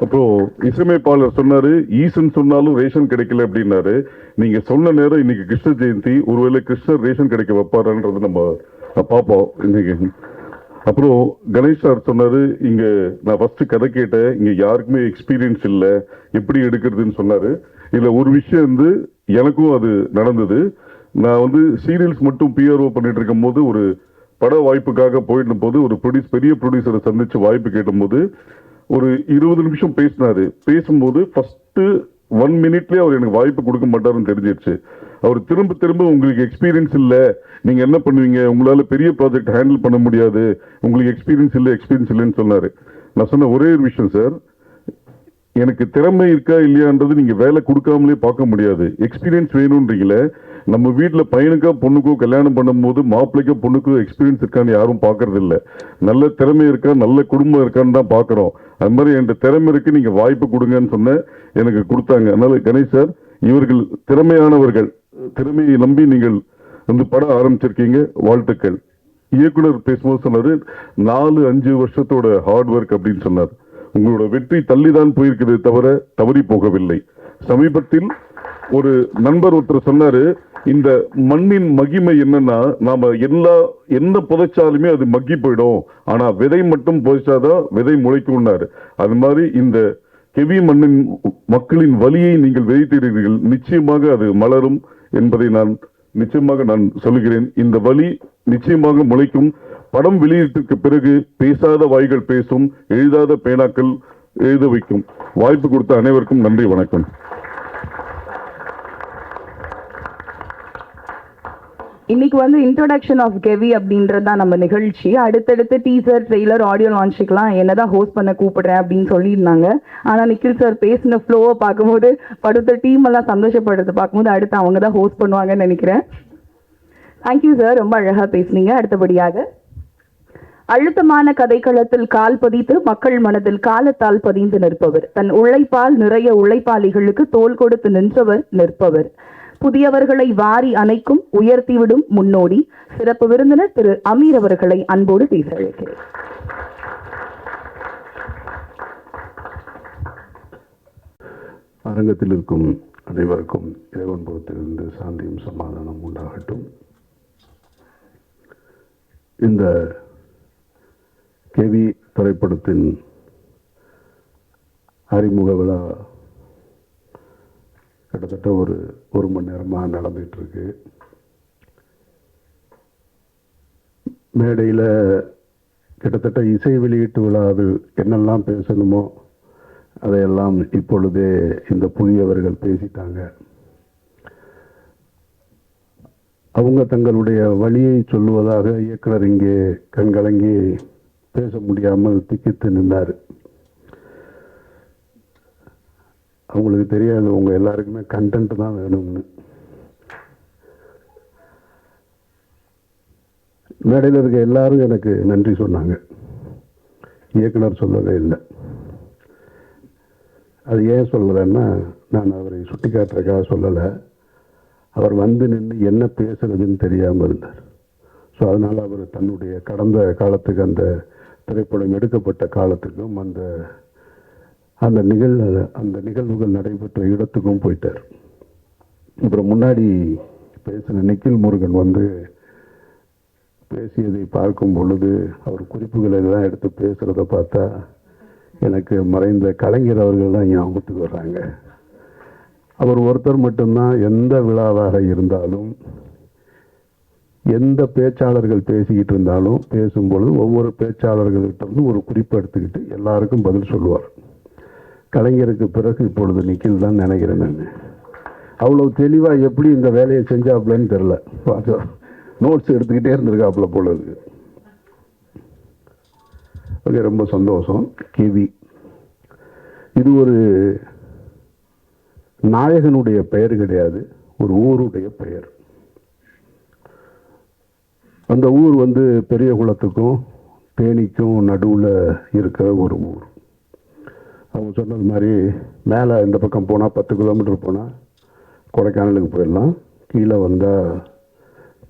B: அப்போ இசையமைப்பாளர் சொன்னாரு, ஈசன் சொன்னாலும் ரேஷன் கிடைக்கல அப்படின்னாரு. நீங்க சொன்ன நேரம் இன்னைக்கு கிருஷ்ண ஜெயந்தி, ஒருவேளை கிருஷ்ணர் ரேஷன் கிடைக்க வைப்பாரான்றது நம்ம பார்ப்போம் இன்னைக்கு. அப்புறம் கணேஷ் சார் சொன்னாரு, இங்க நான் ஃபர்ஸ்ட் கதை கேட்டேன், இங்க யாருக்குமே எக்ஸ்பீரியன்ஸ் இல்லை, எப்படி எடுக்கிறதுன்னு சொன்னாரு. இதுல ஒரு விஷயம் வந்து எனக்கும் அது நடந்தது. நான் வந்து சீரியல்ஸ் மட்டும் பிஆர்ஓ பண்ணிட்டு இருக்கும் போது ஒரு பட வாய்ப்புக்காக போயிட்டு போது ஒரு பெரிய ப்ரொடியூசரை சந்திச்சு வாய்ப்பு கேட்டும்போது ஒரு 20 நிமிஷம் பேசினாரு. பேசும்போது ஃபர்ஸ்ட் 1 மினிட்லயே அவர் எனக்கு வாய்ப்பு கொடுக்க மாட்டாருன்னு தெரிஞ்சிருச்சு. அவர் திரும்ப திரும்ப உங்களுக்கு எக்ஸ்பீரியன்ஸ் இல்லை, நீங்க என்ன பண்ணுவீங்க, உங்களால பெரிய ப்ராஜெக்ட் ஹேண்டில் பண்ண முடியாது, உங்களுக்கு எக்ஸ்பீரியன்ஸ் இல்லைன்னு சொன்னாரு. நான் சொன்ன ஒரே ஒரு விஷயம் சார், எனக்கு திறமை இருக்கா இல்லையான்றது நீங்க வேலை கொடுக்காமலே பார்க்க முடியாது. எக்ஸ்பீரியன்ஸ் வேணும்ன்றீங்களே, நம்ம வீட்டுல பையனுக்கோ பொண்ணுக்கோ கல்யாணம் பண்ணும்போது மாப்பிள்ளைக்கோ பொண்ணுக்கோ எக்ஸ்பீரியன்ஸ் இருக்கான்னு யாரும் பாக்குறது இல்லை. நல்ல திறமை இருக்கா, நல்ல குடும்பம் இருக்கான்னு தான் பாக்குறோம். அது மாதிரி என்கிட்ட திறமை இருக்கு, நீங்க வாய்ப்பு கொடுங்கன்னு சொன்ன, எனக்கு கொடுத்தாங்க. அதனால கணேஷ் சார், இவர்கள் திறமையானவர்கள், திறமையை நம்பி நீங்கள் வந்து படம் ஆரம்பிச்சிருக்கீங்க, வாழ்த்துக்கள். இயக்குனர் பேசும்போது சொன்னாரு, 4-5 வருஷத்தோட ஹார்ட் ஒர்க் அப்படின்னு சொன்னார். உங்களோட வெற்றி தள்ளிதான் போயிருக்கிறது தவிர தவறி போகவில்லை. சமீபத்தில் ஒரு நண்பர் ஒருத்தர் சொன்னாரு, இந்த மண்ணின் மகிமை என்னன்னா, நாம என்ன புதைச்சாலுமே அது மக்கி போயிடும், ஆனா விதை மட்டும் புதைச்சாதான் விதை முளைக்கும்னாரு. அது மாதிரி இந்த கெவி மண்ணின் மக்களின் வலியை நீங்கள் விதைத்தீர்கள், நிச்சயமாக அது மலரும் என்பதை நிச்சயமாக நான் சொல்லுகிறேன். இந்த வலி நிச்சயமாக முளைக்கும். படம் வெளியீட்டுக்கு பிறகு பேசாத வாய்கள் பேசும், எழுதாத பேனாக்கள் எழுத வைக்கும். வாய்ப்பு கொடுத்த அனைவருக்கும் நன்றி, வணக்கம்.
A: இன்னைக்கு வந்து இன்ட்ரோடக்ஷன் ஆஃப் கெவி அப்படின்றதுதான் நம்ம நிகழ்ச்சி. அடுத்தடுத்து டீசர், ட்ரெய்லர், ஆடியோ லான்ச்சுக்கெல்லாம் என்னதான் ஹோஸ்ட் பண்ண கூப்பிடுறேன் அப்படின்னு சொல்லியிருந்தாங்க. ஆனா நிக்கில் சார் பேசின ஃப்ளோவை பார்க்கும்போது, படுத்த டீம் எல்லாம் சந்தோஷப்படுறதை பார்க்கும்போது அடுத்து அவங்க தான் ஹோஸ்ட் பண்ணுவாங்கன்னு நினைக்கிறேன். தேங்க்யூ சார், ரொம்ப அழகா பேசுனீங்க. அடுத்தபடியாக அழுத்தமான கதைக்களத்தில் கால் பதித்து மக்கள் மனதில் காலத்தால் பதிந்து நிற்பவர், தன் உழைப்பால் நிறைய உழைப்பாளிகளுக்கு தோள் கொடுத்து நிற்பவர், புதியவர்களை வாரி அணைக்கும், உயர்த்திவிடும் முன்னோடி, சிறப்பு விருந்தினர் திரு அமீர் அவர்களை அன்போடு பேச வைக்கிறேன்.
B: அரங்கத்தில் இருக்கும் அனைவருக்கும் இறைவன் புறத்திலிருந்து சாந்தியும் சமாதானம் உண்டாகட்டும். இந்த கெவி திரைப்படத்தின் அறிமுக விழா கிட்டத்தட்ட ஒரு மணி நேரமாக நடந்துட்டு இருக்கு. மேடையில் கிட்டத்தட்ட இசை வெளியீட்டு விழாவில் என்னெல்லாம் பேசணுமோ அதையெல்லாம் இப்பொழுதே இந்த புதியவர்கள் பேசிட்டாங்க.
K: அவங்க தங்களுடைய வழியை சொல்லுவதாக இயக்குனர் இங்கே கண்கலங்கி பேச முடியாமல் திக்கித்து நின்றார். அவங்களுக்கு தெரியாது உங்க எல்லாருக்குமே கண்டென்ட் தான் வேணும்னு. மேடையில் இருக்க எல்லாரும் எனக்கு நன்றி சொன்னாங்க, இயக்குனர் சொல்லவே இல்லை. அது ஏன் சொல்லலைன்னா, நான் அவரை சுட்டி காட்டுறதுக்காக சொல்லலை, அவர் வந்து நின்று என்ன பேசுறதுன்னு தெரியாமல் இருந்தார். ஸோ அதனால் அவர் தன்னுடைய கடந்த காலத்துக்கு, அந்த திரைப்படம் எடுக்கப்பட்ட காலத்துக்கும், அந்த நிகழ்வுகள் நடைபெற்ற இடத்துக்கும் போயிட்டார். அப்புறம் முன்னாடி பேசின நிக்கில் முருகன் வந்து பேசியதை பார்க்கும் பொழுது அவர் குறிப்புகளை எல்லாம் எடுத்து பேசுகிறத பார்த்தா எனக்கு மறைந்த கலைஞர் அவர்கள் தான் ஞாபகத்துக்கு வர்றாங்க. அவர் ஒருத்தர் மட்டும்தான் எந்த விழாவாக இருந்தாலும், எந்த பேச்சாளர்கள் பேசிக்கிட்டு இருந்தாலும், பேசும்பொழுது ஒவ்வொரு பேச்சாளர்கள்கிட்ட ஒரு குறிப்பு எடுத்துக்கிட்டு எல்லாருக்கும் பதில் சொல்லுவார். கலைஞருக்கு பிறகு இப்பொழுது நிக்கில் தான் நினைக்கிறேன் நான். அவ்வளோ தெளிவாக எப்படி இந்த வேலையை செஞ்சாப்புலன்னு தெரில, நோட்ஸ் எடுத்துக்கிட்டே இருந்திருக்காப்புல போல இருக்கு. ஓகே, ரொம்ப சந்தோஷம். கேவி இது ஒரு நாயகனுடைய பெயர் கிடையாது, ஒரு ஊருடைய பெயர். அந்த ஊர் வந்து பெரிய குளத்துக்கும் தேனிக்கும் நடுவில் இருக்கிற ஒரு ஊர். அவங்க சொன்னது மாதிரி மேலே இந்த பக்கம் போனால் 10 கிலோமீட்டர் போனால் கொடைக்கானலுக்கு போயிடலாம், கீழே வந்தால்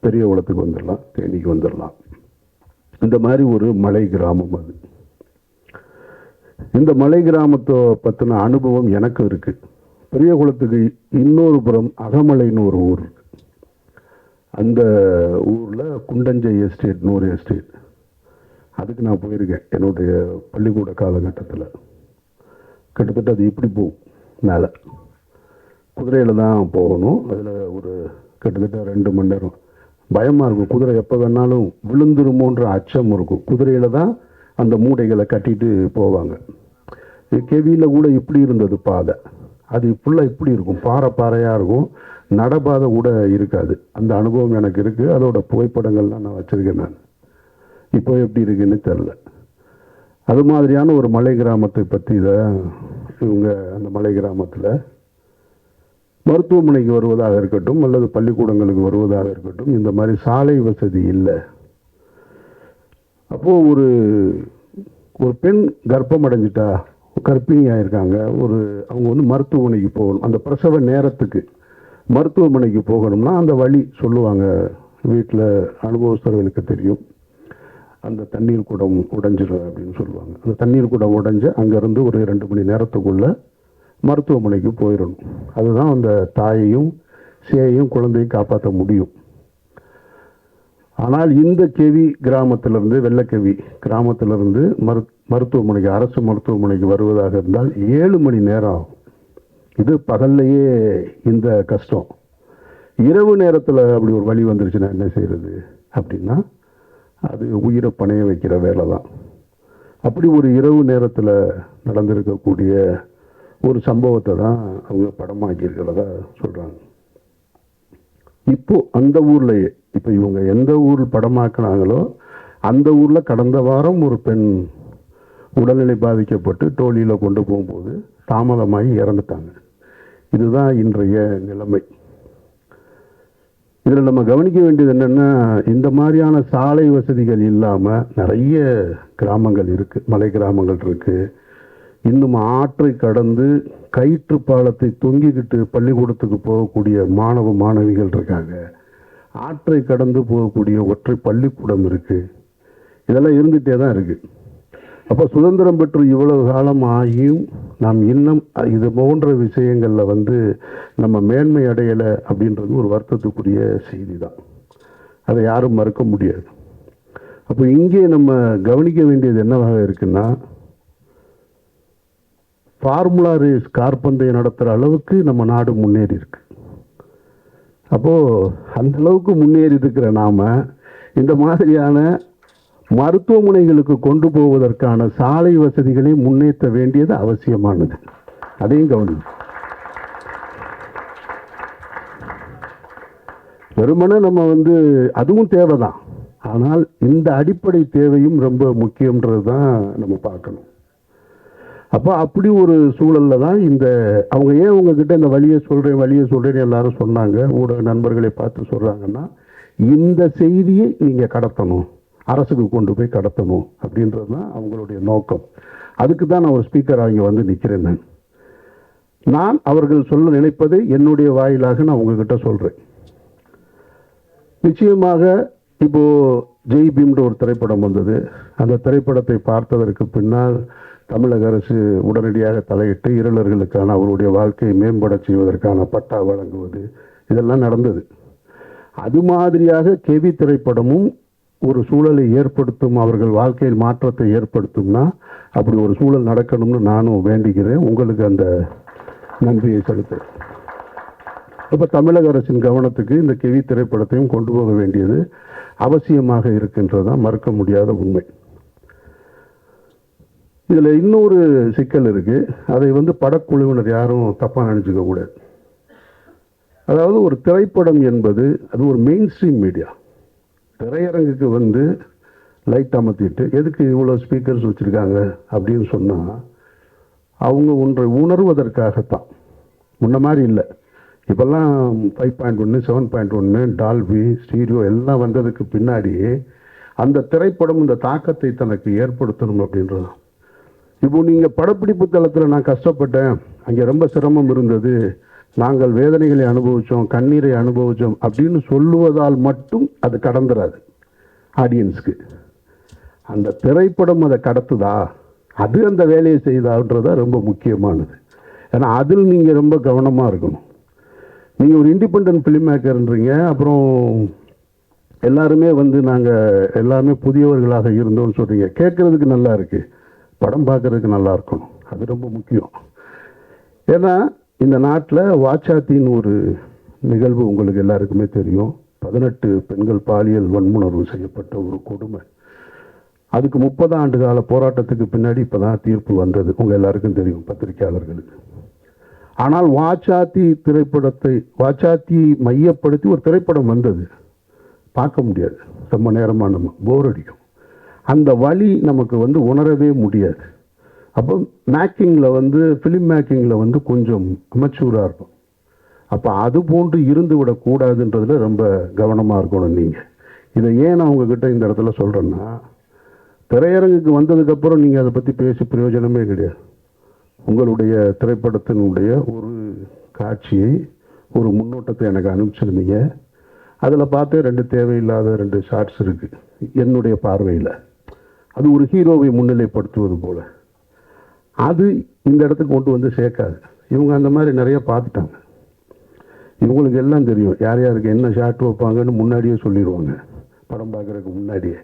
K: பெரிய குளத்துக்கு வந்துடலாம், தேனிக்கு வந்துடலாம். இந்த மாதிரி ஒரு மலை கிராமம் அது. இந்த மலை கிராமத்தை பற்றின அனுபவம் எனக்கு இருக்கு. பெரிய குளத்துக்கு இன்னொரு புறம் அகமலைன்னு ஒரு ஊர் இருக்கு. அந்த ஊரில் குண்டஞ்சை எஸ்டேட்னு ஒரு எஸ்டேட், அதுக்கு நான் போயிருக்கேன் என்னுடைய பள்ளிக்கூட காலகட்டத்தில். கிட்டத்தட்ட அது இப்படி போகும், மேலே குதிரையில் தான் போகணும். அதில் ஒரு கிட்டத்தட்ட 2 மணி நேரம். பயமாக இருக்கும், குதிரை எப்போ வேணாலும் விழுந்துருமோன்ற அச்சம் இருக்கும். குதிரையில் தான் அந்த மூடைகளை கட்டிட்டு போவாங்க. கேவியில் கூட இப்படி இருந்தது பாதை, அது ஃபுல்லாக இப்படி இருக்கும், பாறையாக இருக்கும், நடபாதை கூட இருக்காது. அந்த அனுபவம் எனக்கு இருக்குது. அதோட புகைப்படங்கள்லாம் நான் வச்சுருக்கேன். நான் இப்போ எப்படி இருக்குன்னு தெரில. அது மாதிரியான ஒரு மலை கிராமத்தை பற்றி தான் இவங்க அந்த மலை கிராமத்தில் மருத்துவமனைக்கு வருவதாக இருக்கட்டும் அல்லது பள்ளிக்கூடங்களுக்கு வருவதாக இருக்கட்டும், இந்த மாதிரி சாலை வசதி இல்லை. அப்போது ஒரு பெண் கர்ப்பம் அடைஞ்சிட்டா, கர்ப்பிணியாக இருக்காங்க, அவங்க வந்து மருத்துவமனைக்கு போகணும். அந்த பிரசவ நேரத்துக்கு மருத்துவமனைக்கு போகணும்னா அந்த வழி சொல்லுவாங்க. வீட்டில் அனுபவஸ்தர்களுக்கு தெரியும். அந்த தண்ணீர் குடம் உடைஞ்சிடும் அப்படின்னு சொல்லுவாங்க. அந்த தண்ணீர் குடம் உடைஞ்சு அங்கேருந்து ஒரு 2 மணி நேரத்துக்குள்ளே மருத்துவமனைக்கு போயிடணும். அதுதான் அந்த தாயையும் சேயையும் குழந்தையும் காப்பாற்ற முடியும். ஆனால் இந்த கேவி கிராமத்திலிருந்து, வெள்ளக்கேவி கிராமத்திலிருந்து மருத்துவமனைக்கு, அரசு மருத்துவமனைக்கு வருவதாக இருந்தால் 7 மணி நேரம் ஆகும். இது பகல்லையே இந்த கஷ்டம். இரவு நேரத்தில் அப்படி ஒரு வழி வந்துருச்சுன்னா என்ன செய்யறது அப்படின்னா, அது உயிரை பணைய வைக்கிற வேலை தான். அப்படி ஒரு இரவு நேரத்தில் நடந்திருக்கக்கூடிய ஒரு சம்பவத்தை தான் அவங்க படமாக்கி இருக்கிறதா சொல்கிறாங்க. இப்போ அந்த ஊர்லேயே, இப்போ இவங்க எந்த ஊர் படமாக்குனாங்களோ அந்த ஊரில் கடந்த வாரம் ஒரு பெண் உடல்நிலை பாதிக்கப்பட்டு டோலியில் கொண்டு போகும்போது தாமதமாகி இறந்துட்டாங்க. இதுதான் இன்றைய நிலைமை. இதில் நம்ம கவனிக்க வேண்டியது என்னென்னா, இந்த மாதிரியான சாலை வசதிகள் இல்லாமல் நிறைய கிராமங்கள் இருக்குது, மலை கிராமங்கள் இருக்குது. இன்னும் ஆற்றை கடந்து கயிற்று பாலத்தை தொங்கிக்கிட்டு பள்ளிக்கூடத்துக்கு போகக்கூடிய மாணவ மாணவிகள் இருக்காங்க. ஆற்றை கடந்து போகக்கூடிய ஒற்றை பள்ளிக்கூடம் இருக்குது. இதெல்லாம் இருந்துகிட்டே தான் இருக்குது. அப்போ சுதந்திரம் பெற்று இவ்வளவு காலம் ஆகியும் நாம் இன்னும் இது போன்ற விஷயங்களில் வந்து நம்ம மேன்மை அடையலை அப்படின்றது ஒரு வருத்தத்துக்குரிய செய்தி தான். அதை யாரும் மறுக்க முடியாது. அப்போ இங்கே நம்ம கவனிக்க வேண்டியது என்னவாக இருக்குன்னா, ஃபார்முலா ரேஸ் கார்பந்தயம் நடத்துகிற அளவுக்கு நம்ம நாடு முன்னேறி இருக்கு. அப்போது அந்த அளவுக்கு முன்னேறி இருக்கிற நாம் இந்த மாதிரியான மருத்துவமனைகளுக்கு கொண்டு போவதற்கான சாலை வசதிகளை முன்னேற்ற வேண்டியது அவசியமானது. அதையும் கவனிக்கும். வெறுமனே நம்ம வந்து அதுவும் தேவைதான், ஆனால் இந்த அடிப்படை தேவையும் ரொம்ப முக்கியன்றது தான் நம்ம பார்க்கணும். அப்போ அப்படி ஒரு சூழலில் தான் இந்த அவங்க ஏன் உங்ககிட்ட இந்த வழியை சொல்கிறேன்னு எல்லாரும் சொன்னாங்க, ஊடக நண்பர்களை பார்த்து சொல்கிறாங்கன்னா, இந்த செய்தியை நீங்கள் கடத்தணும், அரசுக்கு கொண்டு போய் கடத்தணும் அப்படின்றது தான் அவங்களுடைய நோக்கம். அதுக்கு தான் நான் ஒரு ஸ்பீக்கராக இங்கே வந்து நிற்கிறேன். நான் அவர்கள் சொல்ல நினைப்பதை என்னுடைய வாயிலாக நான் உங்ககிட்ட சொல்கிறேன். நிச்சயமாக இப்போ ஜெய் பீம்ன்ற ஒரு திரைப்படம் வந்தது. அந்த திரைப்படத்தை பார்த்ததற்கு பின்னால் தமிழக அரசு உடனடியாக தலையிட்டு இருளர்களுக்கான அவருடைய வாழ்க்கையை மேம்பட செய்வதற்கான பட்டா வழங்குவது இதெல்லாம் நடந்தது. அது மாதிரியாக கெவி திரைப்படமும் ஒரு சூழலை ஏற்படுத்தும், அவர்கள் வாழ்க்கையில் மாற்றத்தை ஏற்படுத்தும்னா அப்படி ஒரு சூழல் நடக்கணும்னு நானும் வேண்டிக்கிறேன். உங்களுக்கு அந்த நன்றியை செலுத்துகிறேன். இப்போ தமிழக அரசின் கவனத்துக்கு இந்த கெவி திரைப்படத்தையும் கொண்டு போக வேண்டியது அவசியமாக இருக்கின்றதுதான் மறுக்க முடியாத உண்மை. இதில் இன்னொரு சிக்கல் இருக்கு, அதை வந்து படக்குழுவினர் யாரும் தப்பாக நினச்சிக்க கூடாது. அதாவது ஒரு திரைப்படம் என்பது அது ஒரு மெயின் ஸ்ட்ரீம் மீடியா. திரையரங்குக்கு வந்து லைட் அமர்த்திட்டு எதுக்கு இவ்வளோ ஸ்பீக்கர்ஸ் வச்சுருக்காங்க அப்படின்னு சொன்னால் அவங்க ஒன்றை உணர்வதற்காகத்தான். முன்ன மாதிரி இல்லை. இப்போல்லாம் 5.1 7.1 டால்பி ஸ்டீரியோ எல்லாம் வந்ததுக்கு பின்னாடியே அந்த திரைப்படம் இந்த தாக்கத்தை தனக்கு ஏற்படுத்தணும் அப்படின்றது. இப்போ நீங்கள் படப்பிடிப்பு தளத்தில் நான் கஷ்டப்பட்டேன், அங்கே ரொம்ப சிரமம் இருந்தது, நாங்கள் வேதனைகளை அனுபவித்தோம், கண்ணீரை அனுபவித்தோம் அப்படின்னு சொல்லுவதால் மட்டும் அது கடந்துராது ஆடியன்ஸுக்கு. அந்த திரைப்படம் அதை கடத்துதா, அது அந்த வேலையை செய்தான்றதா ரொம்ப முக்கியமானது. ஏன்னா அதில் நீங்கள் ரொம்ப கவனமாக இருக்கணும். நீங்கள் ஒரு இண்டிபெண்ட் ஃபிலிம் மேக்கர்ன்றீங்க, அப்புறம் எல்லாருமே வந்து நாங்கள் எல்லாருமே புதியவர்களாக இருந்தோம்னு சொல்கிறீங்க. கேட்குறதுக்கு நல்லா இருக்குது, படம் பார்க்குறதுக்கு நல்லா இருக்கணும், அது ரொம்ப முக்கியம். ஏன்னா இந்த நாட்டில் வாச்சாத்தின்னு ஒரு நிகழ்வு உங்களுக்கு எல்லாருக்குமே தெரியும். 18 பெண்கள் பாலியல் வன்முணர்வு செய்யப்பட்ட ஒரு கொடுமை. அதுக்கு 30 ஆண்டு கால போராட்டத்துக்கு பின்னாடி இப்போ தான் தீர்ப்பு வந்தது, உங்கள் எல்லாருக்கும் தெரியும், பத்திரிகையாளர்களுக்கு. ஆனால் வாச்சாத்தி திரைப்படத்தை மையப்படுத்தி ஒரு திரைப்படம் வந்தது, பார்க்க முடியாது, ரொம்ப நேரமாக நம்ம போர் அடிக்கும், அந்த வழி நமக்கு வந்து உணரவே முடியாது. அப்போ மேக்கிங்கில் வந்து ஃபிலிம் மேக்கிங்கில் வந்து கொஞ்சம் அமெச்சூராக இருக்கும். அப்போ அது போன்று இருந்து விடக்கூடாதுன்றதுல ரொம்ப கவனமாக இருக்கணும் நீங்கள். இதை ஏன் நான் உங்ககிட்ட இந்த இடத்துல சொல்கிறேன்னா, திரையரங்குக்கு வந்ததுக்கப்புறம் நீங்கள் அதை பற்றி பேசி பிரயோஜனமே கிடையாது. உங்களுடைய திரைப்படத்தினுடைய ஒரு காட்சியை, ஒரு முன்னோட்டத்தை எனக்கு அனுப்பிச்சிருந்தீங்க. அதில் பார்த்து 2 தேவையில்லாத 2 ஷார்ட்ஸ் இருக்குது என்னுடைய பார்வையில். அது ஒரு ஹீரோவை முன்னிலைப்படுத்துவது போல். அது இந்த இடத்துக்கு கொண்டு வந்து சேர்க்காது. இவங்க அந்த மாதிரி நிறைய பார்த்துட்டாங்க. இவங்களுக்கு எல்லாம் தெரியும் யார் யாருக்கு என்ன ஷார்ட் வைப்பாங்கன்னு முன்னாடியே சொல்லிடுவாங்க, படம் பார்க்குறதுக்கு முன்னாடியே.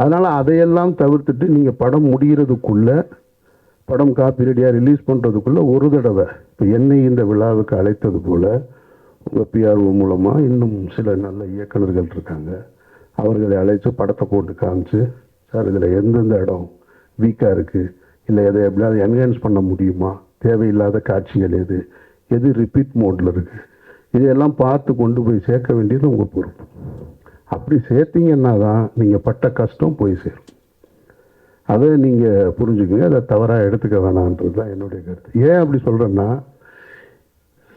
K: அதனால் அதையெல்லாம் தவிர்த்துட்டு நீங்கள் படம் முடிகிறதுக்குள்ளே, படம் காப்பி ரெடியாக ரிலீஸ் பண்ணுறதுக்குள்ளே ஒரு தடவை இப்போ என்னை இந்த விழாவுக்கு அழைத்தது போல் உங்கள் பிஆர்ஓ மூலமாக இன்னும் சில நல்ல இயக்குநர்கள் இருக்காங்க, அவர்களை அழைச்சி படத்தை போட்டு காமிச்சு, சார் இதில் எந்தெந்த இடம் வீக்காக இருக்குது, இல்லை எதை எப்படியாவது என்ஹான்ஸ் பண்ண முடியுமா, தேவையில்லாத காட்சிகள் எது ரிப்பீட் மோடில் இருக்குது, இதையெல்லாம் பார்த்து கொண்டு போய் சேர்க்க வேண்டியது உங்கள் பொறுப்பு. அப்படி சேர்த்தீங்கன்னா தான் நீங்கள் பட்ட கஷ்டம் போய் சேரும். அதை நீங்கள் புரிஞ்சுக்கங்க, அதை தவறாக எடுத்துக்க வேணான்றது தான் என்னுடைய கருத்து. ஏன் அப்படி சொல்கிறேன்னா,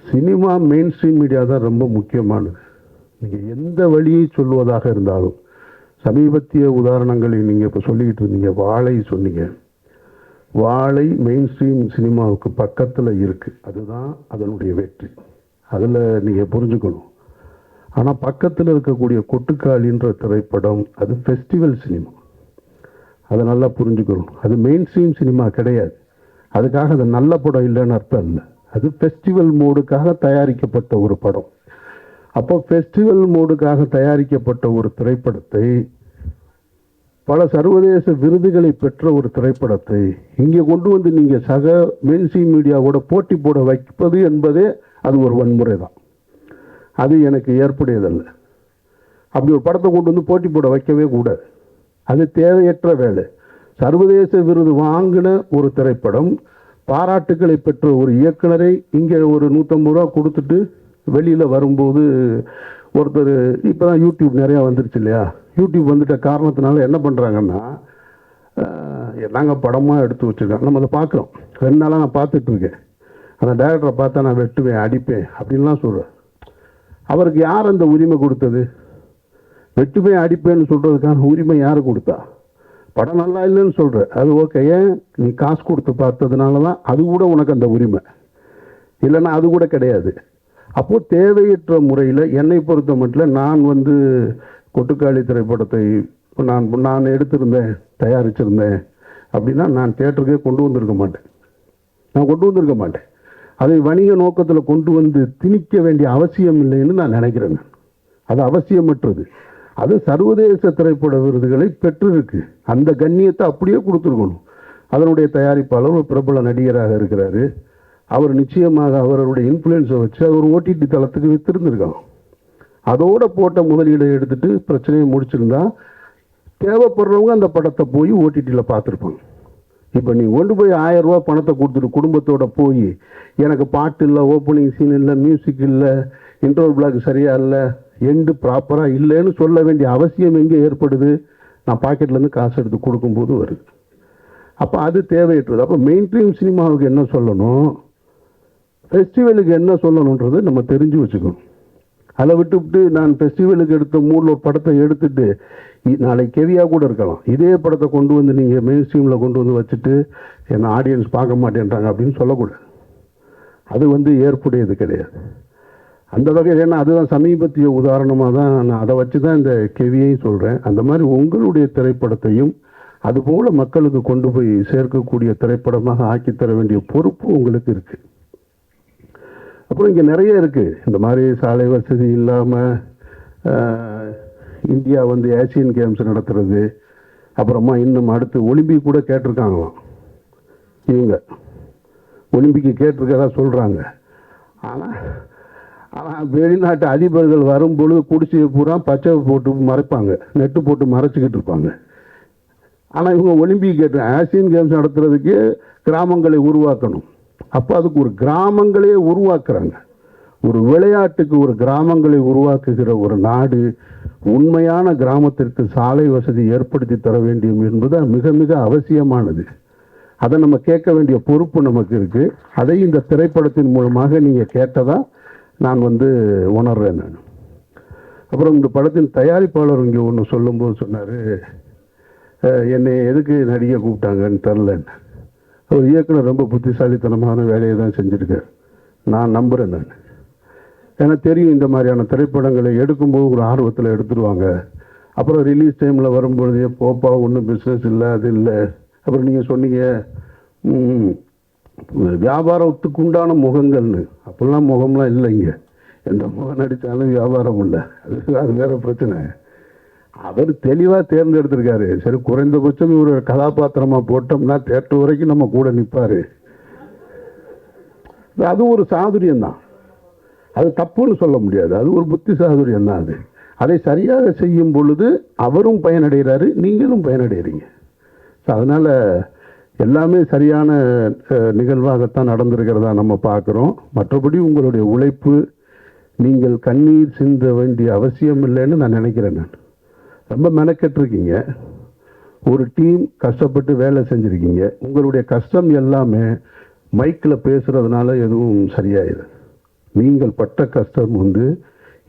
K: சினிமா மெயின் ஸ்ட்ரீம் மீடியா தான் ரொம்ப முக்கியமானது. நீங்கள் எந்த வழியை சொல்லுவதாக இருந்தாலும், சமீபத்திய உதாரணங்களை நீங்கள் இப்போ சொல்லிக்கிட்டு இருந்தீங்க, வாழை சொன்னீங்க. வாழை மெயின் ஸ்ட்ரீம் சினிமாவுக்கு பக்கத்தில் இருக்குது, அதுதான் அதனுடைய வெற்றி. அதில் நீங்கள் புரிஞ்சுக்கணும். ஆனால் பக்கத்தில் இருக்கக்கூடிய கொட்டுக்காளின்ற திரைப்படம் அது ஃபெஸ்டிவல் சினிமா, அதை நல்லா புரிஞ்சுக்கணும். அது மெயின் ஸ்ட்ரீம் சினிமா கிடையாது. அதுக்காக அது நல்ல படம் இல்லைன்னு அர்த்தம் இல்லை. அது ஃபெஸ்டிவல் மோடுக்காக தயாரிக்கப்பட்ட ஒரு படம். அப்போ ஃபெஸ்டிவல் மோடுக்காக தயாரிக்கப்பட்ட ஒரு திரைப்படத்தை, பல சர்வதேச விருதுகளை பெற்ற ஒரு திரைப்படத்தை இங்கே கொண்டு வந்து நீங்கள் சக மெயின் ஸ்ட்ரீம் மீடியாவோட போட்டி போட வைப்பது என்பதே அது ஒரு வன்முறை தான். அது எனக்கு ஏற்புடையதல்ல. அப்படி ஒரு படத்தை கொண்டு வந்து போட்டி போட வைக்கவே கூடாது. அது தேவையற்ற வேலை. சர்வதேச விருது வாங்கின ஒரு திரைப்படம், பாராட்டுக்களை பெற்ற ஒரு இயக்குனரை இங்கே ஒரு 150 ரூபா கொடுத்துட்டு வெளியில் வரும்போது ஒருத்தர் இப்போ தான் யூடியூப் நிறையா வந்துருச்சு இல்லையா, யூடியூப் வந்துட்ட காரணத்தினால என்ன பண்ணுறாங்கன்னா, நாங்கள் படமாக எடுத்து வச்சுருக்கோம், நம்ம அதை பார்க்குறோம். 2 நாளாக நான் பார்த்துட்ருக்கேன். அந்த டைரக்டரை பார்த்தா நான் வெட்டுவேன், அடிப்பேன் அப்படின்லாம் சொல்கிறேன். அவருக்கு யார் அந்த உரிமை கொடுத்தது? வெட்டுவேன் அடிப்பேன்னு சொல்கிறதுக்கான உரிமை யார் கொடுத்தா? படம் நல்லா இல்லைன்னு சொல்கிற, அது ஓகே, ஏன் நீ காசு கொடுத்து பார்த்ததுனால தான் அது கூட உனக்கு அந்த உரிமை, இல்லைன்னா அது கூட கிடையாது. அப்போது தேவையற்ற முறையில் என்னை பொறுத்த மட்டும் நான் கொட்டுக்காளி திரைப்படத்தை நான் எடுத்திருந்தேன், தயாரிச்சிருந்தேன் அப்படின்னா நான் தியேட்டருக்கே கொண்டு வந்திருக்க மாட்டேன். அதை வணிக நோக்கத்தில் கொண்டு வந்து திணிக்க வேண்டிய அவசியம் இல்லைன்னு நான் நினைக்கிறேன். அது அவசியமற்றது. அது சர்வதேச திரைப்பட விருதுகளை பெற்றிருக்கு. அந்த கண்ணியத்தை அப்படியே கொடுத்துருக்கணும். அதனுடைய தயாரிப்பாளர் ஒரு பிரபல நடிகராக இருக்கிறாரு. அவர் நிச்சயமாக அவருடைய இன்ஃப்ளூயன்ஸை வச்சு அது ஒரு ஓடிடி தளத்துக்கு வித்திருந்திருக்காங்க. அதோட போட்ட முதலீடை எடுத்துட்டு பிரச்சனையை முடிச்சிருந்தா தேவைப்படுறவங்க அந்த படத்தை போய் ஓடிடியில் பார்த்துருப்பாங்க. இப்போ நீ கொண்டு போய் 1000 ரூபா பணத்தை கொடுத்துட்டு குடும்பத்தோட போய் எனக்கு பாட்டு இல்லை, ஓப்பனிங் சீன் இல்லை, மியூசிக் இல்லை, இன்ட்ரோல் பிளாக் சரியா இல்லை, எண்டு ப்ராப்பராக இல்லைன்னு சொல்ல வேண்டிய அவசியம் எங்கே ஏற்படுது? நான் பாக்கெட்லேருந்து காசு எடுத்து கொடுக்கும்போது வருது. அப்போ அது தேவையற்றது. அப்போ மெயின் ஸ்ட்ரீம் சினிமாவுக்கு என்ன சொல்லணும், ஃபெஸ்டிவலுக்கு என்ன சொல்லணுன்றது நம்ம தெரிஞ்சு வச்சுக்கணும். அதை விட்டு நான் ஃபெஸ்டிவலுக்கு எடுத்த மூடில் ஒரு படத்தை எடுத்துட்டு நாளைக்கு கெவியாக கூட இருக்கலாம், இதே படத்தை கொண்டு வந்து நீங்கள் மெயின் ஸ்ட்ரீமில் கொண்டு வந்து வச்சுட்டு என்ன ஆடியன்ஸ் பார்க்க மாட்டேன்றாங்க அப்படின்னு சொல்லக்கூடாது. அது ஏற்புடையது கிடையாது. அந்த வகையில் ஏன்னா அதுதான் சமீபத்திய உதாரணமாக தான் நான் அதை வச்சு தான் இந்த கெவியையும் சொல்கிறேன். அந்த மாதிரி உங்களுடைய திரைப்படத்தையும் அதுபோல் மக்களுக்கு கொண்டு போய் சேர்க்கக்கூடிய திரைப்படமாக ஆக்கித்தர வேண்டிய பொறுப்பு உங்களுக்கு இருக்குது. அப்புறம் இங்கே நிறைய இருக்குது. இந்த மாதிரி சாலை வசதி இல்லாமல் இந்தியா ஏசியன் கேம்ஸ் நடத்துறது, அப்புறமா இன்னும் அடுத்து ஒலிம்பிக் கூட கேட்டிருக்காங்களாம். இவங்க ஒலிம்பிக்கு கேட்டிருக்கதா சொல்கிறாங்க. ஆனால் வெளிநாட்டு அதிபர்கள் வரும்பொழுது குடிசையை பூரா பச்சை போட்டு மறைப்பாங்க, நெட்டு போட்டு மறைச்சிக்கிட்டு இருப்பாங்க. ஆனால் இவங்க ஒலிம்பிக் கேட்டு ஆசியன் கேம்ஸ் நடத்துறதுக்கு கிராமங்களை உருவாக்கணும். அப்போ அதுக்கு ஒரு கிராமங்களே உருவாக்குறாங்க. ஒரு விளையாட்டுக்கு ஒரு கிராமங்களை உருவாக்குகிற ஒரு நாடு உண்மையான கிராமத்திற்கு சாலை வசதி ஏற்படுத்தி தர வேண்டும் என்பது மிக மிக அவசியமானது. அதை நம்ம கேட்க வேண்டிய பொறுப்பு நமக்கு இருக்குது. அதை இந்த திரைப்படத்தின் மூலமாக நீங்கள் கேட்டதா நான் உணர்றேன். நான் அப்புறம் இந்த படத்தின் தயாரிப்பாளர் இங்கே ஒன்று சொல்லும்போது சொன்னார், என்னை எதுக்கு நடிகை கூப்பிட்டாங்கன்னு தெரிலன்னு. அவர் இயக்குனர் ரொம்ப புத்திசாலித்தனமான வேலையை தான் செஞ்சுருக்கார், நான் நம்புகிறேன். நான் எனக்கு தெரியும் இந்த மாதிரியான திரைப்படங்களை எடுக்கும்போது ஒரு ஆர்வத்தில் எடுத்துருவாங்க. அப்புறம் ரிலீஸ் டைமில் வரும்பொழுதே போப்பா ஒன்றும் பிஸ்னஸ் இல்லை, அது இல்லை. அப்புறம் நீங்கள் சொன்னீங்க வியாபாரத்துக்கு உண்டான முகங்கள்னு, அப்படிலாம் முகம்லாம் இல்லைங்க. எந்த முகம் நடித்தாலும் வியாபாரம் இல்லை, அது வேற பிரச்சனை. அவர் தெளிவாக தேர்ந்தெடுத்திருக்காரு. சரி, குறைந்தபட்சம் ஒரு கதாபாத்திரமாக போட்டோம்னா தேட்டர் வரைக்கும் நம்ம கூட நிற்பார். அது ஒரு சாதுரியம் தான், அது தப்புன்னு சொல்ல முடியாது. அது ஒரு புத்தி சாதுரியம் தான். அதை சரியாக செய்யும் பொழுது அவரும் பயனடைகிறாரு, நீங்களும் பயனடைகிறீங்க. ஸோ அதனால் எல்லாமே சரியான நிகழ்வாகத்தான் நடந்திருக்கிறதா நம்ம பார்க்குறோம். மற்றபடி உங்களுடைய உழைப்பு, நீங்கள் கண்ணீர் சிந்த வேண்டிய அவசியம் இல்லைன்னு நான் நினைக்கிறேன். நான் ரொம்ப மெனக்கெட்டிருக்கீங்க, ஒரு டீம் கஷ்டப்பட்டு வேலை செஞ்சுருக்கீங்க. உங்களுடைய கஷ்டம் எல்லாமே மைக்கில் பேசுகிறதுனால எதுவும் சரியாயிடும். நீங்கள் பட்ட கஷ்டம்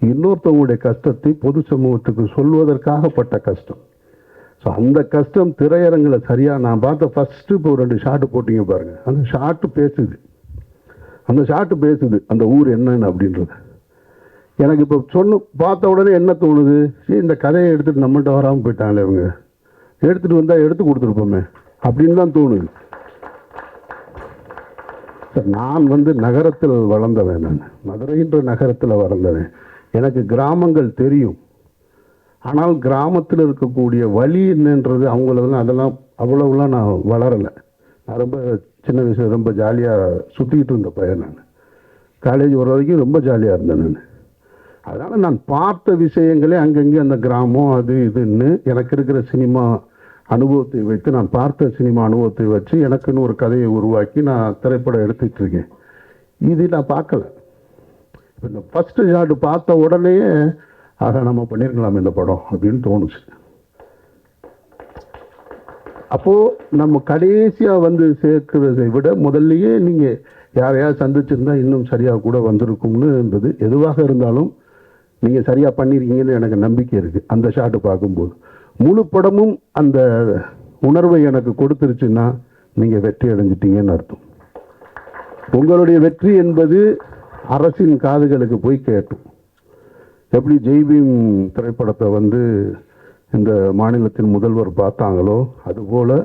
K: இன்னொருத்தவங்களுடைய கஷ்டத்தை பொது சமூகத்துக்கு சொல்வதற்காக பட்ட கஷ்டம். ஸோ அந்த கஷ்டம் திரையரங்கில் சரியாக நான் பார்த்த ஃபஸ்ட்டு இப்போ 2 ஷாட்டு போட்டிங்க பாருங்கள், அந்த ஷாட்டு பேசுது அந்த ஊர் என்னன்னு அப்படின்றது. எனக்கு இப்போ பார்த்த உடனே என்ன தோணுது, சரி இந்த கதையை எடுத்துகிட்டு நம்மள்கிட்ட வராமல் போயிட்டாங்களே, இவங்க எடுத்துகிட்டு வந்தால் எடுத்து கொடுத்துருப்போமே அப்படின்னு தான் தோணுது. சார், நான் நகரத்தில் வளர்ந்தவன். நான் மதுரைன்ற நகரத்தில் வளர்ந்தவன். எனக்கு கிராமங்கள் தெரியும். ஆனால் கிராமத்தில் இருக்கக்கூடிய வழி என்னன்றது அதெல்லாம் அவ்வளவுலாம் நான் வளரலை. நான் ரொம்ப சின்ன வயசில் ரொம்ப ஜாலியாக சுற்றிக்கிட்டு இருந்த பையன். நான் காலேஜ் வர வரைக்கும் ரொம்ப ஜாலியாக இருந்தேன். நான் அதனால் நான் பார்த்த விஷயங்களே அங்கங்கே அந்த கிராமம் அது இதுன்னு எனக்கு இருக்கிற சினிமா அனுபவத்தை வைத்து, நான் பார்த்த சினிமா அனுபவத்தை வச்சு எனக்குன்னு ஒரு கதையை உருவாக்கி நான் திரைப்படம் எடுத்துகிட்டு இருக்கேன். இது நான் பார்க்கல. இந்த ஃபஸ்ட்டு ஷாட்டு பார்த்த உடனே ஆக நம்ம பண்ணியிருக்கலாம் இந்த படம் அப்படின்னு தோணுச்சு. அப்போது நம்ம கடைசியாக வந்து சேர்க்கிறதை விட முதல்லையே நீங்கள் யாரையாவது சந்திச்சிருந்தா இன்னும் சரியாக கூட வந்திருக்கும்னு இருந்தது. எதுவாக இருந்தாலும் நீங்கள் சரியாக பண்ணியிருக்கீங்கன்னு எனக்கு நம்பிக்கை இருக்குது. அந்த ஷாட்டு பார்க்கும்போது முழு படமும் அந்த உணர்வை எனக்கு கொடுத்துருச்சுன்னா நீங்கள் வெற்றி அடைஞ்சிட்டீங்கன்னு அர்த்தம். உங்களுடைய வெற்றி என்பது அரசின் காதுகளுக்கு போய் கேட்டும். எப்படி ஜெய்பீம் திரைப்படத்தை வந்து இந்த மாநிலத்தின் முதல்வர் பார்த்தாங்களோ அதுபோல்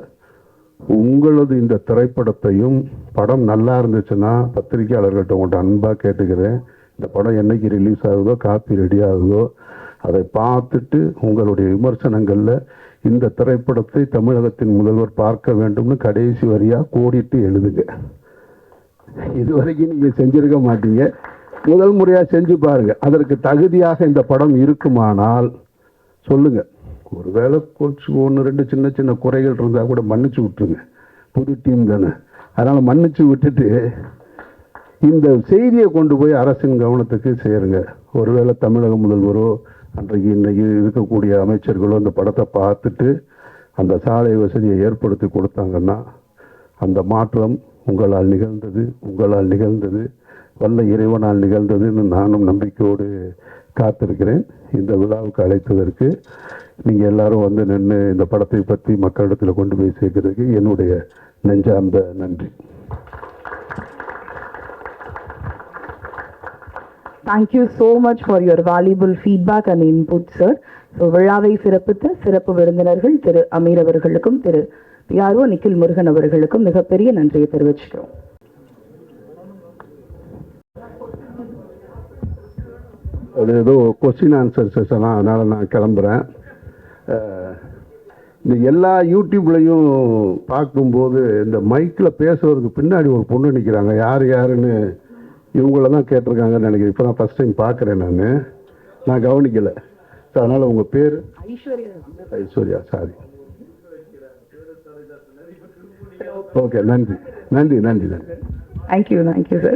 K: உங்களது இந்த திரைப்படத்தையும் படம் நல்லா இருந்துச்சுன்னா பத்திரிகையாளர்கள்ட்ட உங்கள்கிட்ட அன்பாக கேட்டுக்கிறேன், இந்த படம் என்னைக்கு ரிலீஸ் ஆகுதோ காப்பி ரெடி ஆகுதோ அதை பார்த்துட்டு உங்களுடைய விமர்சனங்களில் இந்த திரைப்படத்தை தமிழகத்தின் முதல்வர் பார்க்க வேண்டும்னு கடைசி வரியாக கோடிட்டு எழுதுங்க. இதுவரைக்கும் நீங்கள் செஞ்சிருக்க மாட்டீங்க, முதல் முறையாக செஞ்சு பாருங்க. அதற்கு தகுதியாக இந்த படம் இருக்குமானால் சொல்லுங்க. ஒருவேளை கொஞ்சம் 1-2 சின்ன சின்ன குறைகள் இருந்தால் கூட மன்னிச்சு விட்டுருங்க, புது டீம் தானே. அதனால் மன்னிச்சு விட்டுட்டு இந்த செய்தியை கொண்டு போய் அரசின் கவனத்துக்கு சேருங்க. ஒருவேளை தமிழக முதல்வரோ அன்றைக்கு இன்னைக்கு இருக்கக்கூடிய அமைச்சர்களோ அந்த படத்தை பார்த்துட்டு அந்த சாலை வசதியை ஏற்படுத்தி கொடுத்தாங்கன்னா அந்த மாற்றம் உங்களால் நிகழ்ந்தது வல்ல இறைவனால் நிகழ்ந்ததுன்னு நானும் நம்பிக்கையோடு காத்திருக்கிறேன். இந்த விழாவுக்கு அழைத்ததற்கு நீங்கள் எல்லாரும் வந்து நின்று இந்த படத்தை பற்றி மக்களிடத்தில் கொண்டு போய் சேர்க்கிறதுக்கு என்னுடைய நெஞ்சார்ந்த நன்றி.
A: Thank you so much for your valuable feedback and input, sir. So, விழாவை சிறப்பித்த சிறப்பு விருந்தினர்கள் திரு அமீர் அவர்களுக்கும் திரு PRO நிக்கில் முருகன் அவர்களுக்கும் மிகப்பெரிய நன்றியை தெரிவிச்சுக்கிறோம்.
K: அது ஏதோ கொஸ்டின் ஆன்சர் செஷனா, அதனால் நான் கிளம்புறேன். இந்த எல்லா யூடியூப்லையும் பார்க்கும்போது இந்த மைக்கில் பேசுறதுக்கு பின்னாடி ஒரு பொண்ணு நிற்கிறாங்க. யாருன்னு இவங்கள தான் கேட்டிருக்காங்கன்னு நினைக்கிறேன். இப்போ தான் ஃபஸ்ட் டைம் பார்க்குறேன், நான் கவனிக்கலை. ஸோ அதனால் உங்கள் பேர் ஐஸ்வர்யா. சாரி. ஓகே, நன்றி.
A: Thank you, sir.